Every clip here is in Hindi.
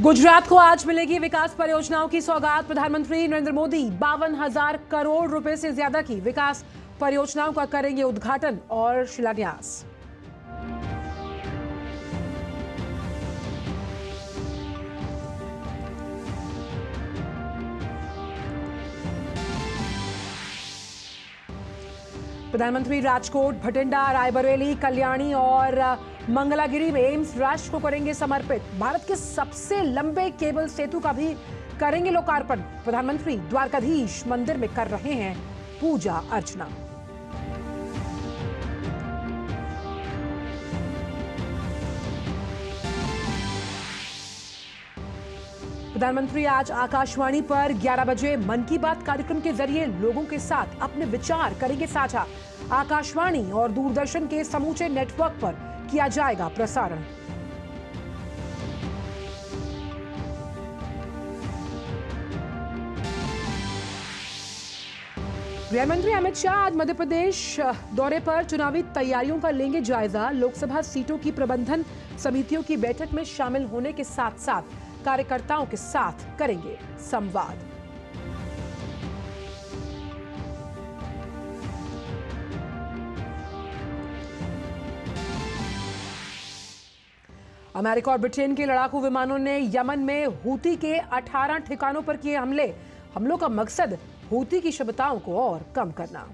गुजरात को आज मिलेगी विकास परियोजनाओं की सौगात। प्रधानमंत्री नरेंद्र मोदी 52,000 करोड़ रुपए से ज्यादा की विकास परियोजनाओं का करेंगे उद्घाटन और शिलान्यास। प्रधानमंत्री राजकोट, भटिंडा, रायबरेली, कल्याणी और मंगलागिरी में एम्स राष्ट्र को करेंगे समर्पित। भारत के सबसे लंबे केबल सेतु का भी करेंगे लोकार्पण। प्रधानमंत्री द्वारकाधीश मंदिर में कर रहे हैं पूजा अर्चना। प्रधानमंत्री आज आकाशवाणी पर 11 बजे मन की बात कार्यक्रम के जरिए लोगों के साथ अपने विचार करेंगे साझा। आकाशवाणी और दूरदर्शन के समूचे नेटवर्क पर किया जाएगा प्रसारण। गृहमंत्री अमित शाह आज मध्य प्रदेश दौरे पर चुनावी तैयारियों का लेंगे जायजा। लोकसभा सीटों की प्रबंधन समितियों की बैठक में शामिल होने के साथ साथ कार्यकर्ताओं के साथ करेंगे संवाद। अमेरिका और ब्रिटेन के लड़ाकू विमानों ने यमन में हूती के 18 ठिकानों पर किए हमले। हमलों का मकसद हूती की क्षमताओं को और कम करना।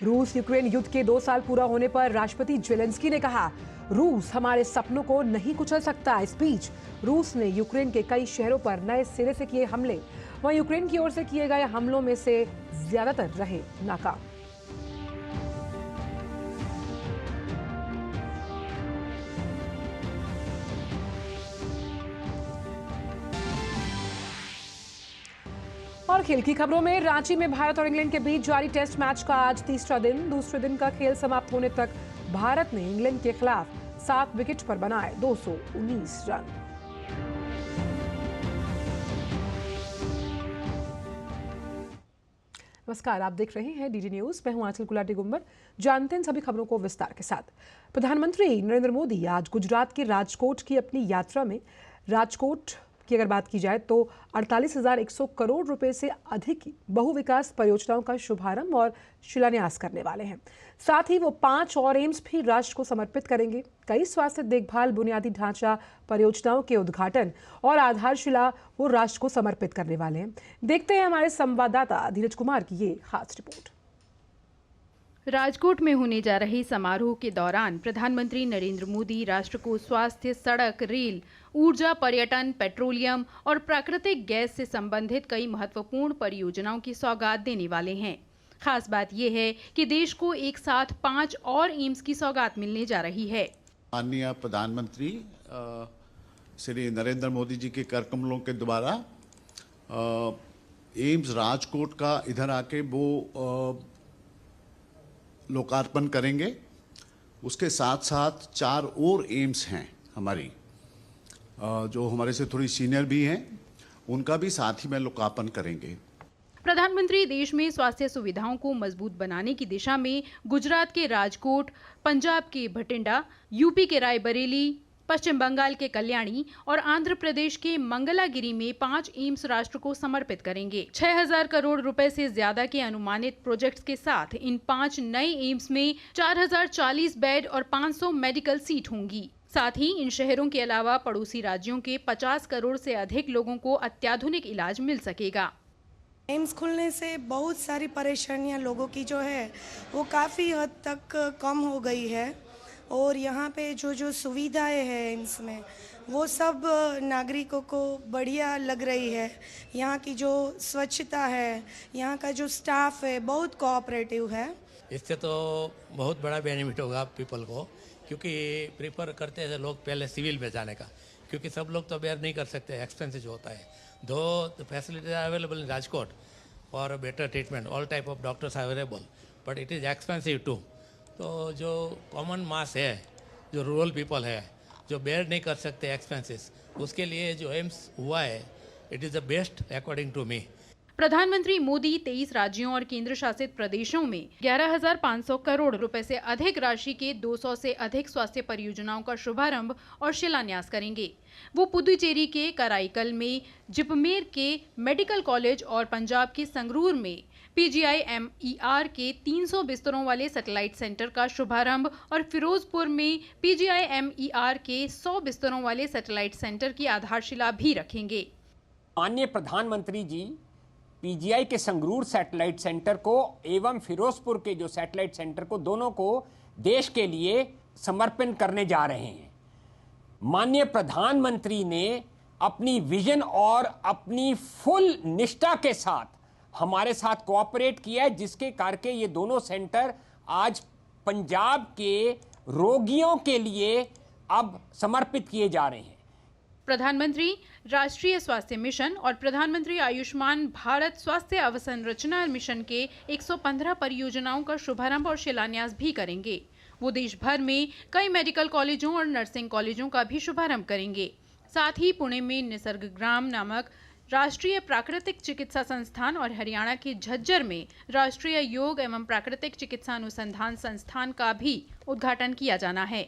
रूस यूक्रेन युद्ध के 2 साल पूरा होने पर राष्ट्रपति जेलेंस्की ने कहा, रूस हमारे सपनों को नहीं कुचल सकता। इस बीच रूस ने यूक्रेन के कई शहरों पर नए सिरे से किए हमले। वहीं यूक्रेन की ओर से किए गए हमलों में से ज्यादातर रहे नाकाम। और खेल की खबरों में रांची में भारत और इंग्लैंड के बीच जारी टेस्ट मैच का आज तीसरा दिन। दूसरे दिन का खेल समाप्त होने तक भारत ने इंग्लैंड के खिलाफ 7 विकेट पर बनाए 219 रन। नमस्कार, आप देख रहे हैं डीडी न्यूज। मैं हूं आंचल गुलाटी गुंबर। जानते हैं सभी खबरों को विस्तार के साथ। प्रधानमंत्री नरेंद्र मोदी आज गुजरात के राजकोट की अपनी यात्रा में राजकोट की अगर बात की जाए तो 48,100 करोड़ रुपए से अधिक की बहु विकास परियोजनाओं का शुभारंभ और शिलान्यास करने वाले हैं। साथ ही वो 5 और एम्स भी राष्ट्र को समर्पित करेंगे। कई स्वास्थ्य देखभाल बुनियादी ढांचा परियोजनाओं के उद्घाटन और आधारशिला वो राष्ट्र को समर्पित करने वाले हैं। देखते हैं हमारे संवाददाता धीरज कुमार की ये खास रिपोर्ट। राजकोट में होने जा रहे समारोह के दौरान प्रधानमंत्री नरेंद्र मोदी राष्ट्र को स्वास्थ्य, सड़क, रेल, ऊर्जा, पर्यटन, पेट्रोलियम और प्राकृतिक गैस से संबंधित कई महत्वपूर्ण परियोजनाओं की सौगात देने वाले हैं। खास बात यह है कि देश को एक साथ 5 और एम्स की सौगात मिलने जा रही है। माननीय प्रधानमंत्री श्री नरेंद्र मोदी जी के कर कमलों के द्वारा एम्स राजकोट का इधर आके वो लोकार्पण करेंगे। उसके साथ साथ 4 और एम्स हैं हमारी, जो हमारे से थोड़ी सीनियर भी हैं, उनका भी साथ ही में लोकार्पण करेंगे। प्रधानमंत्री देश में स्वास्थ्य सुविधाओं को मजबूत बनाने की दिशा में गुजरात के राजकोट, पंजाब के भटिंडा, यूपी के रायबरेली, पश्चिम बंगाल के कल्याणी और आंध्र प्रदेश के मंगलागिरी में 5 एम्स राष्ट्र को समर्पित करेंगे। 6,000 करोड़ रुपए से ज्यादा के अनुमानित प्रोजेक्ट्स के साथ इन 5 नए एम्स में 4,040 बेड और 500 मेडिकल सीट होंगी। साथ ही इन शहरों के अलावा पड़ोसी राज्यों के 50 करोड़ से अधिक लोगों को अत्याधुनिक इलाज मिल सकेगा। एम्स खुलने से बहुत सारी परेशानियां लोगों की जो है वो काफ़ी हद तक कम हो गई है और यहाँ पे जो सुविधाएं हैं एम्स में वो सब नागरिकों को बढ़िया लग रही है। यहाँ की जो स्वच्छता है, यहाँ का जो स्टाफ है बहुत कोऑपरेटिव है। इससे तो बहुत बड़ा बेनिफिट होगा पीपल को, क्योंकि प्रीफर करते हैं लोग पहले सिविल में जाने का, क्योंकि सब लोग तो बेयर नहीं कर सकते, एक्सपेंसिव जो होता है। दो facilities are available in Rajkot for better treatment, all type of doctors are available, but it is expensive too. तो जो कॉमन मास है, जो रूरल पीपल है, जो बेयर नहीं कर सकते एक्सपेंसेस, उसके लिए जो एम्स हुआ है, it is the best according to me. प्रधानमंत्री मोदी 23 राज्यों और केंद्र शासित प्रदेशों में 11,500 करोड़ रुपए से अधिक राशि के 200 से अधिक स्वास्थ्य परियोजनाओं का शुभारंभ और शिलान्यास करेंगे। वो पुदुचेरी के कराईकल में जिपमेर के मेडिकल कॉलेज और पंजाब के संगरूर में PGI-MER के 300 बिस्तरों वाले सैटेलाइट सेंटर का शुभारंभ और फिरोजपुर में PGI-MER के 100 बिस्तरों वाले सैटेलाइट सेंटर की आधारशिला भी रखेंगे। माननीय प्रधानमंत्री जी पीजीआई के संगरूर सैटेलाइट सेंटर को एवं फिरोजपुर के जो सैटेलाइट सेंटर को दोनों को देश के लिए समर्पण करने जा रहे हैं। माननीय प्रधानमंत्री ने अपनी विजन और अपनी फुल निष्ठा के साथ हमारे साथ कोऑपरेट किया है, जिसके करके ये दोनों सेंटर आज पंजाब के रोगियों के लिए अब समर्पित किए जा रहे हैं। प्रधानमंत्री राष्ट्रीय स्वास्थ्य मिशन और प्रधानमंत्री आयुष्मान भारत स्वास्थ्य अवसंरचना मिशन के 115 परियोजनाओं का शुभारंभ और शिलान्यास भी करेंगे। वो देश भर में कई मेडिकल कॉलेजों और नर्सिंग कॉलेजों का भी शुभारंभ करेंगे। साथ ही पुणे में निसर्ग ग्राम नामक राष्ट्रीय प्राकृतिक चिकित्सा संस्थान और हरियाणा के झज्जर में राष्ट्रीय योग एवं प्राकृतिक चिकित्सा अनुसंधान संस्थान का भी उद्घाटन किया जाना है।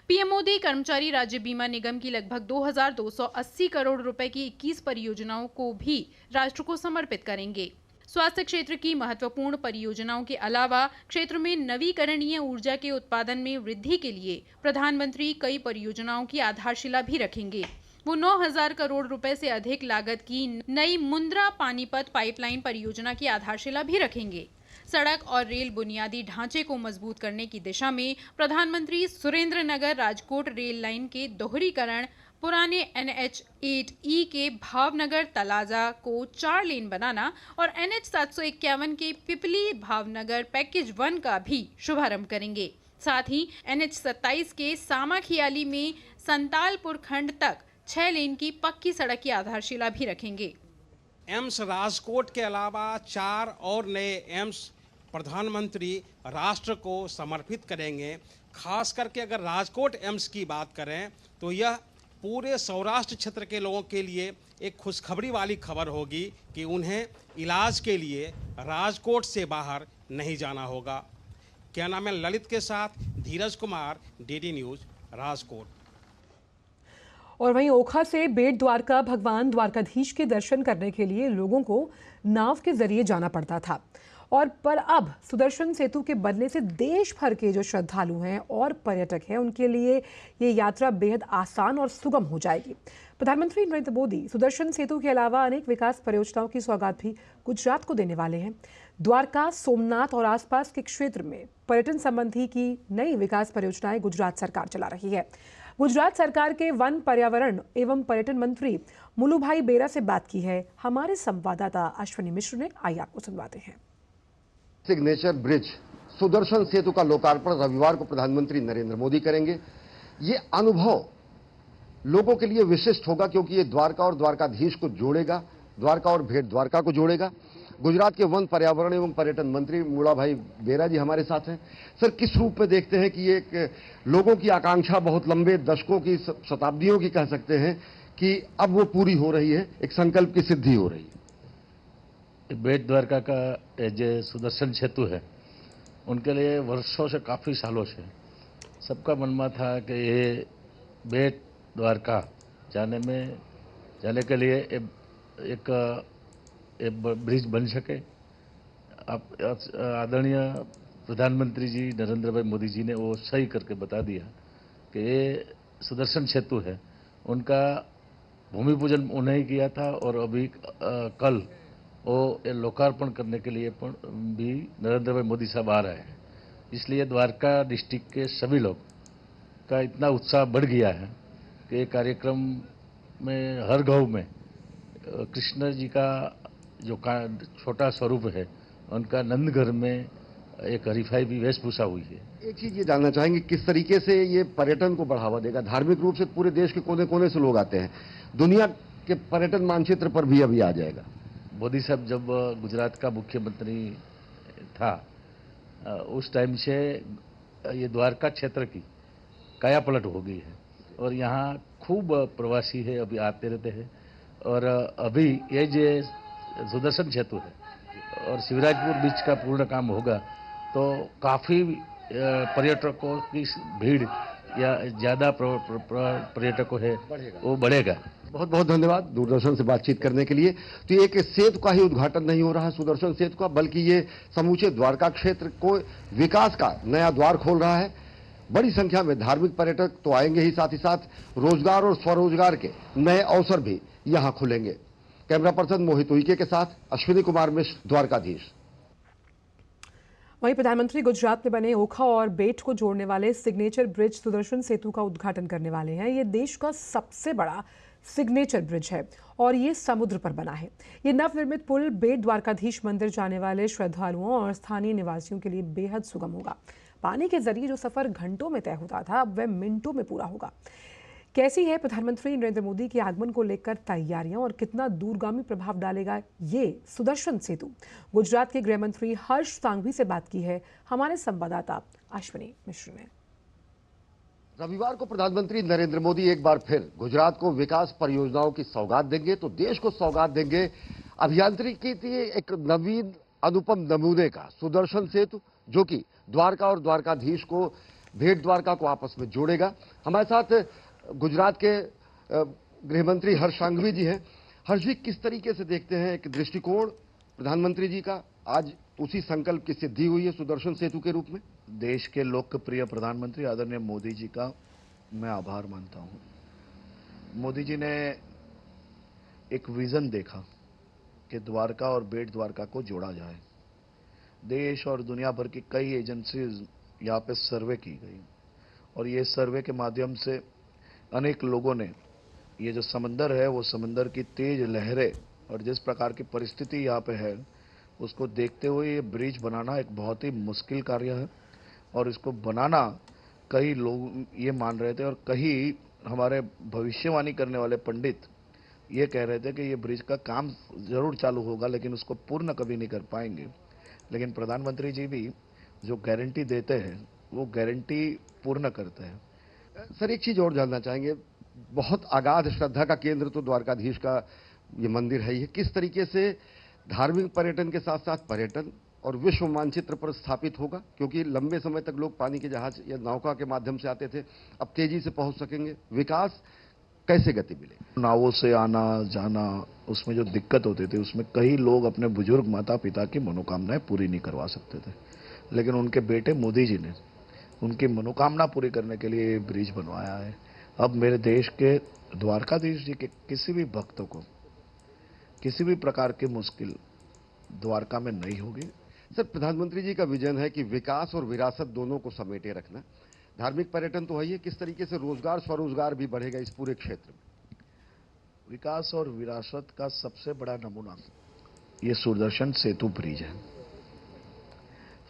पीएम मोदी कर्मचारी राज्य बीमा निगम की लगभग 2,280 करोड़ रुपए की 21 परियोजनाओं को भी राष्ट्र को समर्पित करेंगे। स्वास्थ्य क्षेत्र की महत्वपूर्ण परियोजनाओं के अलावा क्षेत्र में नवीकरणीय ऊर्जा के उत्पादन में वृद्धि के लिए प्रधानमंत्री कई परियोजनाओं की आधारशिला भी रखेंगे। वो 9,000 करोड़ रुपए से अधिक लागत की नई मुंद्रा पानीपत पाइपलाइन परियोजना की आधारशिला भी रखेंगे। सड़क और रेल बुनियादी ढांचे को मजबूत करने की दिशा में प्रधानमंत्री सुरेंद्रनगर राजकोट रेल लाइन के दोहरीकरण, पुराने NH-8E के भावनगर तलाजा को 4 लेन बनाना और NH-751 के पिपली भावनगर पैकेज 1 का भी शुभारंभ करेंगे। साथ ही NH-27 के सामाखियाली में संतालपुर खंड तक 6 लेन की पक्की सड़क की आधारशिला भी रखेंगे। एम्स राजकोट के अलावा 4 और नए एम्स प्रधानमंत्री राष्ट्र को समर्पित करेंगे। खास करके अगर राजकोट एम्स की बात करें तो यह पूरे सौराष्ट्र क्षेत्र के लोगों के लिए एक खुशखबरी वाली खबर होगी कि उन्हें इलाज के लिए राजकोट से बाहर नहीं जाना होगा। क्या नाम है, ललित के साथ धीरज कुमार, DD न्यूज़, राजकोट। और वहीं ओखा से बेट द्वारका भगवान द्वारकाधीश के दर्शन करने के लिए लोगों को नाव के जरिए जाना पड़ता था पर अब सुदर्शन सेतु के बनने से देश भर के जो श्रद्धालु हैं और पर्यटक हैं उनके लिए ये यात्रा बेहद आसान और सुगम हो जाएगी। प्रधानमंत्री नरेंद्र मोदी सुदर्शन सेतु के अलावा अनेक विकास परियोजनाओं की सौगात भी गुजरात को देने वाले हैं। द्वारका, सोमनाथ और आसपास के क्षेत्र में पर्यटन संबंधी की नई विकास परियोजनाएं गुजरात सरकार चला रही है। गुजरात सरकार के वन, पर्यावरण एवं पर्यटन मंत्री मुलुभाई बेरा से बात की है हमारे संवाददाता अश्विनी मिश्र ने। आइए आपको सुनवाते हैं। सिग्नेचर ब्रिज सुदर्शन सेतु का लोकार्पण रविवार को प्रधानमंत्री नरेंद्र मोदी करेंगे। ये अनुभव लोगों के लिए विशिष्ट होगा क्योंकि ये द्वारका और द्वारकाधीश को जोड़ेगा, द्वारका और भेट द्वारका को जोड़ेगा। गुजरात के वन, पर्यावरण एवं पर्यटन मंत्री मुलाभाई बेरा जी हमारे साथ हैं। सर, किस रूप में देखते हैं कि एक लोगों की आकांक्षा बहुत लंबे दशकों की, शताब्दियों की कह सकते हैं कि अब वो पूरी हो रही है, एक संकल्प की सिद्धि हो रही है। बेट द्वारका का जो सुदर्शन सेतु है उनके लिए वर्षों से, काफ़ी सालों से सबका मनवा था कि ये बेट द्वारका जाने के लिए एक ब्रिज बन सके। आदरणीय प्रधानमंत्री जी नरेंद्र भाई मोदी जी ने वो सही करके बता दिया कि ये सुदर्शन सेतु है, उनका भूमि पूजन उन्हें ही किया था और अभी कल वो लोकार्पण करने के लिए भी नरेंद्र भाई मोदी साहब आ रहे हैं। इसलिए द्वारका डिस्ट्रिक्ट के सभी लोग का इतना उत्साह बढ़ गया है कि कार्यक्रम में हर गांव में कृष्ण जी का जो छोटा स्वरूप है उनका नंदघर में एक हरीफाई भी वेशभूषा हुई है। एक चीज ये जानना चाहेंगे, किस तरीके से ये पर्यटन को बढ़ावा देगा? धार्मिक रूप से पूरे देश के कोने कोने से लोग आते हैं, दुनिया के पर्यटन मानचित्र पर भी अभी आ जाएगा। मोदी साहब जब गुजरात का मुख्यमंत्री था उस टाइम से ये द्वारका क्षेत्र की काया पलट हो गई है और यहाँ खूब प्रवासी है, अभी आते रहते हैं। और अभी ये जो सुदर्शन सेतु है और शिवराजपुर बीच का पूर्ण काम होगा तो काफ़ी पर्यटकों की भीड़ या ज़्यादा पर्यटकों है वो बढ़ेगा। बहुत बहुत धन्यवाद दूरदर्शन से बातचीत करने के लिए। तो ये एक सेतु का ही उद्घाटन नहीं हो रहा है सुदर्शन सेतु का, बल्कि ये समूचे द्वारका क्षेत्र को विकास का नया द्वार खोल रहा है। बड़ी संख्या में धार्मिक पर्यटक तो आएंगे ही, साथ ही साथ रोजगार और स्वरोजगार के नए अवसर भी यहां खुलेंगे। कैमरा पर्सन मोहित उइके के साथ अश्विनी कुमार मिश्र, द्वारकाधीश। वहीं प्रधानमंत्री गुजरात में बने ओखा और बेट को जोड़ने वाले सिग्नेचर ब्रिज सुदर्शन सेतु का उद्घाटन करने वाले हैं। ये देश का सबसे बड़ा सिग्नेचर ब्रिज है और ये समुद्र पर बना है। ये नवनिर्मित पुल बेट द्वारकाधीश मंदिर जाने वाले श्रद्धालुओं और स्थानीय निवासियों के लिए बेहद सुगम होगा। पानी के जरिए जो सफर घंटों में तय होता था अब वह मिनटों में पूरा होगा। कैसी है प्रधानमंत्री नरेंद्र मोदी के आगमन को लेकर तैयारियां और कितना दूरगामी प्रभाव डालेगा ये सुदर्शन सेतु? गुजरात के गृह मंत्री हर्ष सांघवी से बात की है हमारे संवाददाता अश्विनी मिश्र ने। रविवार को प्रधानमंत्री नरेंद्र मोदी एक बार फिर गुजरात को विकास परियोजनाओं की सौगात देंगे, तो देश को सौगात देंगे अभियांत्रिकी के एक नवीन अनुपम नमूने का सुदर्शन सेतु, जो कि द्वारका और द्वारकाधीश को, भेट द्वारका को आपस में जोड़ेगा। हमारे साथ गुजरात के गृह मंत्री हर्ष सांघवी जी हैं। हर्ष जी, किस तरीके से देखते हैं एक दृष्टिकोण प्रधानमंत्री जी का, आज उसी संकल्प की सिद्धि हुई है सुदर्शन सेतु के रूप में? देश के लोकप्रिय प्रधानमंत्री आदरणीय मोदी जी का मैं आभार मानता हूं। मोदी जी ने एक विजन देखा कि द्वारका और बेट द्वारका को जोड़ा जाए। देश और दुनिया भर की कई एजेंसीज यहाँ पे सर्वे की गई और ये सर्वे के माध्यम से अनेक लोगों ने ये जो समंदर है वो समंदर की तेज लहरें और जिस प्रकार की परिस्थिति यहाँ पे है उसको देखते हुए ये ब्रिज बनाना एक बहुत ही मुश्किल कार्य है और इसको बनाना कई लोग ये मान रहे थे और कई हमारे भविष्यवाणी करने वाले पंडित ये कह रहे थे कि ये ब्रिज का काम जरूर चालू होगा लेकिन उसको पूर्ण कभी नहीं कर पाएंगे। लेकिन प्रधानमंत्री जी भी जो गारंटी देते हैं वो गारंटी पूर्ण करते हैं। सर, एक चीज और जानना चाहेंगे, बहुत अगाध श्रद्धा का केंद्र तो द्वारकाधीश का ये मंदिर है ही। किस तरीके से धार्मिक पर्यटन के साथ साथ पर्यटन और विश्व मानचित्र पर स्थापित होगा? क्योंकि लंबे समय तक लोग पानी के जहाज या नौका के माध्यम से आते थे, अब तेजी से पहुंच सकेंगे। विकास कैसे गति मिले? नावों से आना जाना, उसमें जो दिक्कत होती थी उसमें कई लोग अपने बुजुर्ग माता पिता की मनोकामनाएं पूरी नहीं करवा सकते थे, लेकिन उनके बेटे मोदी जी ने उनकी मनोकामना पूरी करने के लिए ब्रिज बनवाया है। अब मेरे देश के द्वारकाधीश जी के किसी भी भक्तों को किसी भी प्रकार की मुश्किल द्वारका में नहीं होगी। सर, प्रधानमंत्री जी का विजन है कि विकास और विरासत दोनों को समेटे रखना। धार्मिक पर्यटन तो है ही, किस तरीके से रोजगार स्वरोजगार भी बढ़ेगा इस पूरे क्षेत्र में? विकास और विरासत का सबसे बड़ा नमूना ये सुदर्शन सेतु ब्रिज है।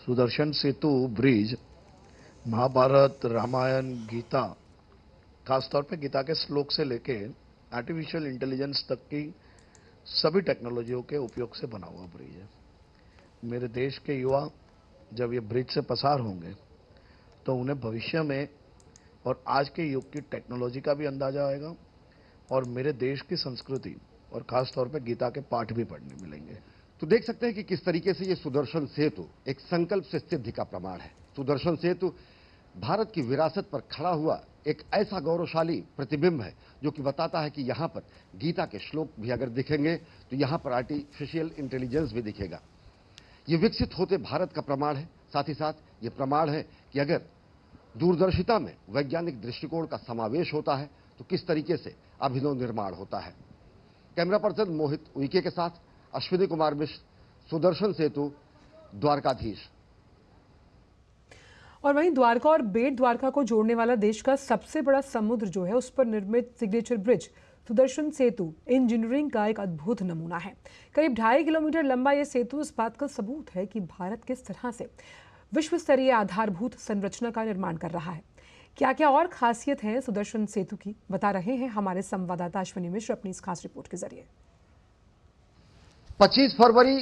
सुदर्शन सेतु ब्रिज महाभारत, रामायण, गीता, खासतौर पे गीता के श्लोक से लेके आर्टिफिशियल इंटेलिजेंस तक की सभी टेक्नोलॉजियों के उपयोग से बना हुआ ब्रिज है। मेरे देश के युवा जब ये ब्रिज से पसार होंगे तो उन्हें भविष्य में और आज के युग की टेक्नोलॉजी का भी अंदाजा आएगा और मेरे देश की संस्कृति और खासतौर पे गीता के पाठ भी पढ़ने मिलेंगे। तो देख सकते हैं कि किस तरीके से ये सुदर्शन सेतु एक संकल्प से सिद्धि का प्रमाण है। सुदर्शन सेतु भारत की विरासत पर खड़ा हुआ एक ऐसा गौरवशाली प्रतिबिंब है जो कि बताता है कि यहाँ पर गीता के श्लोक भी अगर दिखेंगे तो यहाँ पर आर्टिफिशियल इंटेलिजेंस भी दिखेगा। ये विकसित होते भारत का प्रमाण है। साथ ही साथ ये प्रमाण है कि अगर दूरदर्शिता में वैज्ञानिक दृष्टिकोण का समावेश होता है तो किस तरीके से अभिनव निर्माण होता है। कैमरा पर्सन मोहित उइके के साथ अश्विनी कुमार मिश्र, सुदर्शन सेतु, द्वारकाधीश। और वहीं द्वारका और बेट द्वारका को जोड़ने वाला देश का सबसे बड़ा समुद्र जो है उस पर निर्मित सिग्नेचर ब्रिज सुदर्शन सेतु इंजीनियरिंग का एक अद्भुत नमूना है। करीब 2.5 किलोमीटर लंबा यह सेतु इस बात का सबूत है कि भारत किस तरह से विश्व स्तरीय आधारभूत संरचना का निर्माण कर रहा है। क्या क्या और खासियत है सुदर्शन सेतु की, बता रहे हैं हमारे संवाददाता अश्विनी मिश्र अपनी इस खास रिपोर्ट के जरिए। 25 फरवरी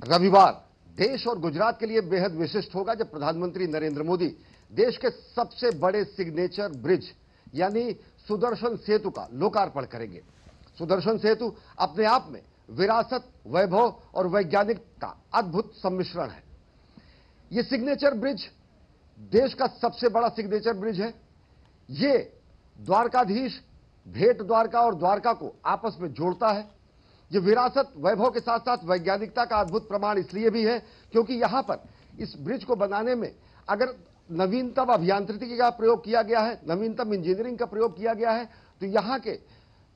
रविवार देश और गुजरात के लिए बेहद विशिष्ट होगा जब प्रधानमंत्री नरेंद्र मोदी देश के सबसे बड़े सिग्नेचर ब्रिज यानी सुदर्शन सेतु का लोकार्पण करेंगे। सुदर्शन सेतु अपने आप में विरासत, वैभव और वैज्ञानिक का अद्भुत सम्मिश्रण है। ये सिग्नेचर ब्रिज देश का सबसे बड़ा सिग्नेचर ब्रिज है। ये द्वारकाधीश, भेट द्वारका और द्वारका को आपस में जोड़ता है। ये विरासत, वैभव के साथ साथ वैज्ञानिकता का अद्भुत प्रमाण इसलिए भी है क्योंकि यहां पर इस ब्रिज को बनाने में अगर नवीनतम अभियांत्रिकी का प्रयोग किया गया है, नवीनतम इंजीनियरिंग का प्रयोग किया गया है, तो यहां के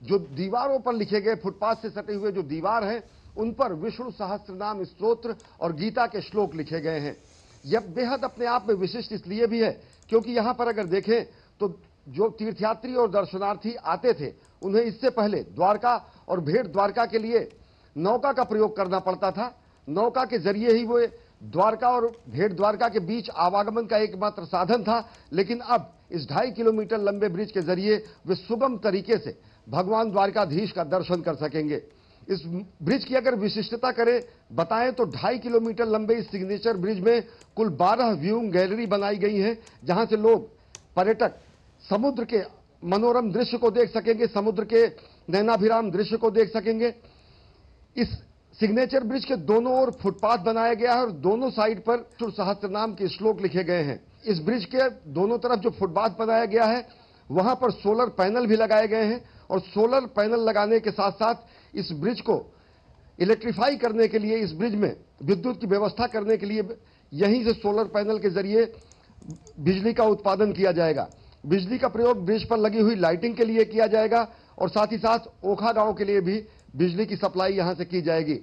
जो दीवारों पर लिखे गए, फुटपाथ से सटे हुए जो दीवार हैं, उन पर विष्णु सहस्त्रनाम स्तोत्र और गीता के श्लोक लिखे गए हैं। यह बेहद अपने आप में विशिष्ट इसलिए भी है क्योंकि यहां पर अगर देखें तो जो तीर्थयात्री और दर्शनार्थी आते थे उन्हें इससे पहले द्वारका और भेट द्वारका के लिए नौका का प्रयोग करना पड़ता था। नौका के जरिए ही वो द्वारका और भेट द्वारका के बीच आवागमन का एकमात्र साधन था, लेकिन अब इस 2.5 किलोमीटर लंबे ब्रिज के जरिए वे सुगम तरीके से भगवान द्वारकाधीश का दर्शन कर सकेंगे। इस ब्रिज की अगर विशिष्टता करें, बताएं तो 2.5 किलोमीटर लंबे इस सिग्नेचर ब्रिज में कुल 12 व्यूइंग गैलरी बनाई गई हैं, जहां से लोग, पर्यटक समुद्र के मनोरम दृश्य को देख सकेंगे, समुद्र के नैनाभिराम दृश्य को देख सकेंगे। इस सिग्नेचर ब्रिज के दोनों ओर फुटपाथ बनाया गया है और दोनों साइड पर सहस्त्रनाम के श्लोक लिखे गए हैं। इस ब्रिज के दोनों तरफ जो फुटपाथ बनाया गया है वहां पर सोलर पैनल भी लगाए गए हैं और सोलर पैनल लगाने के साथ साथ इस ब्रिज को इलेक्ट्रीफाई करने के लिए, इस ब्रिज में विद्युत की व्यवस्था करने के लिए यहीं से सोलर पैनल के जरिए बिजली का उत्पादन किया जाएगा। बिजली का प्रयोग ब्रिज पर लगी हुई लाइटिंग के लिए किया जाएगा और साथ ही साथ ओखा गांव के लिए भी बिजली की सप्लाई यहां से की जाएगी।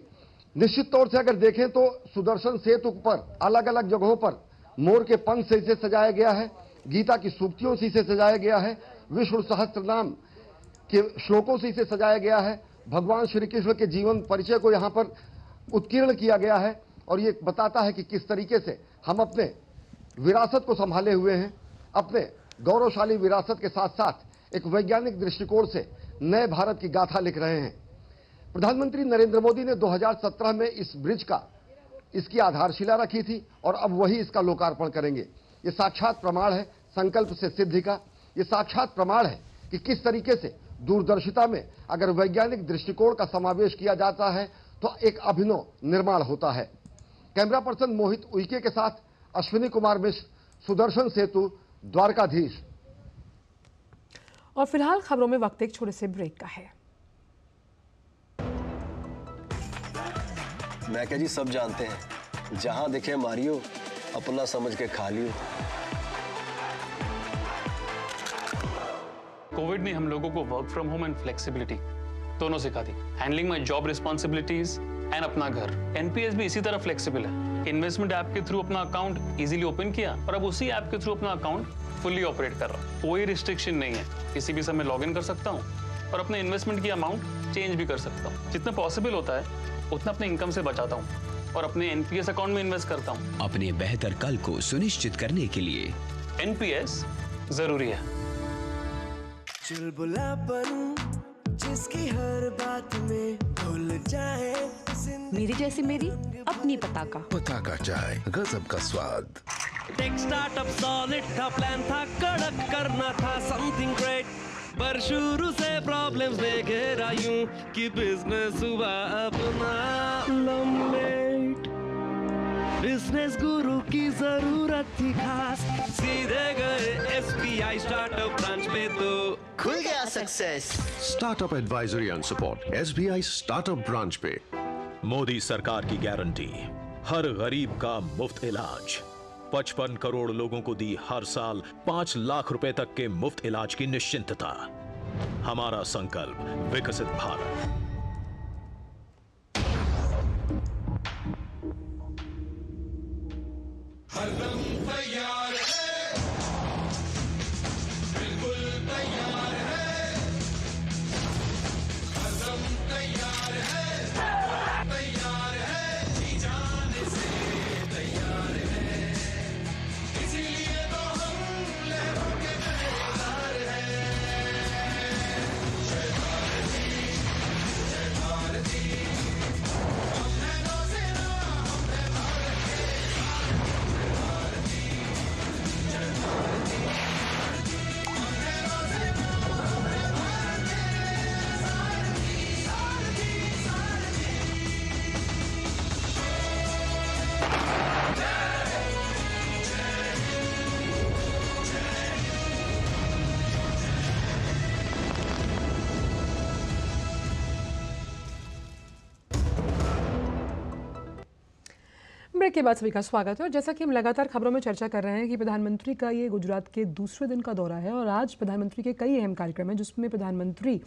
निश्चित तौर से अगर देखें तो सुदर्शन सेतु पर अलग अलग जगहों पर मोर के पंख से इसे सजाया गया है, गीता की सूक्तियों से इसे सजाया गया है, विष्णु सहस्त्रनाम के श्लोकों से इसे सजाया गया है, भगवान श्री कृष्ण के जीवन परिचय को यहां पर उत्कीर्ण किया गया है और ये बताता है कि किस तरीके से हम अपने विरासत को संभाले हुए हैं, अपने गौरवशाली विरासत के साथ साथ एक वैज्ञानिक दृष्टिकोण से नए भारत की गाथा लिख रहे हैं। प्रधानमंत्री नरेंद्र मोदी ने 2017 में इस ब्रिज का, इसकी आधारशिला रखी थी और अब वही इसका लोकार्पण करेंगे। ये साक्षात प्रमाण है संकल्प से सिद्धि का। ये साक्षात प्रमाण है कि किस तरीके से दूरदर्शिता में अगर वैज्ञानिक दृष्टिकोण का समावेश किया जाता है तो एक अभिनव निर्माण होता है। कैमरा पर्सन मोहित उइके के साथ अश्विनी कुमार मिश्र, सुदर्शन सेतु, द्वारकाधीश। और फिलहाल खबरों में वक्त एक छोटे से ब्रेक का है। मैं क्या जी, सब जानते हैं, जहां दिखे मारियो, अपना समझ के खा लियो। कोविड ने हम लोगों को work from home and flexibility दोनों सिखा दी। Handling my job responsibilities and अपना घर। एनपीएस भी इसी तरह फ्लेक्सिबल है। इन्वेस्टमेंट ऐप के थ्रू अपना अकाउंट इजीली ओपन किया और अब उसी ऐप के थ्रू अपना अकाउंट फुल्ली ऑपरेट कर रहा हूँ। कोई रिस्ट्रिक्शन नहीं है, किसी भी समय लॉग इन कर सकता हूँ और अपने इन्वेस्टमेंट की अमाउंट चेंज भी कर सकता हूँ। जितना पॉसिबल होता है उतना अपने इनकम से बचाता हूँ और अपने एनपीएस अकाउंट में इन्वेस्ट करता हूँ। अपने बेहतर कल को सुनिश्चित करने के लिए एनपीएस जरूरी है। चुलबुला बनूं जिसकी हर बात में भूल जाए। मेरी जैसी मेरी अपनी पताका चाय, गजब का स्वाद। टेक स्टार्टअप सॉलिड था, प्लान था कड़क, करना था समथिंग ग्रेट, पर शुरू से प्रॉब्लम्स ने घेरा यूं कि बिजनेस हुआ अपना लम्बेट। बिजनेस गुरु की जरूरत थी खास, सीधे गए SBI स्टार्टअप ब्रांच पे तो खुल गया success. Startup advisory and support SBI startup branch पे। मोदी सरकार की गारंटी, हर गरीब का मुफ्त इलाज। 55 करोड़ लोगों को दी हर साल 5 लाख रुपए तक के मुफ्त इलाज की निश्चिंतता। हमारा संकल्प विकसित भारत। हरदम तैयार है, बिल्कुल तैयार है, हरदम तैयार है, तैयार है, जी जाने से तैयार है, इसीलिए तो हम लहरों के पहरेदार हैं। जय भारती, जय भारती, हम हैं नौसेना, हम हैं भारत के ब्रेक के बाद सभी का स्वागत है। और जैसा कि हम लगातार खबरों में चर्चा कर रहे हैं कि प्रधानमंत्री का ये गुजरात के दूसरे दिन का दौरा है और आज प्रधानमंत्री के कई अहम कार्यक्रम हैं, जिसमें प्रधानमंत्री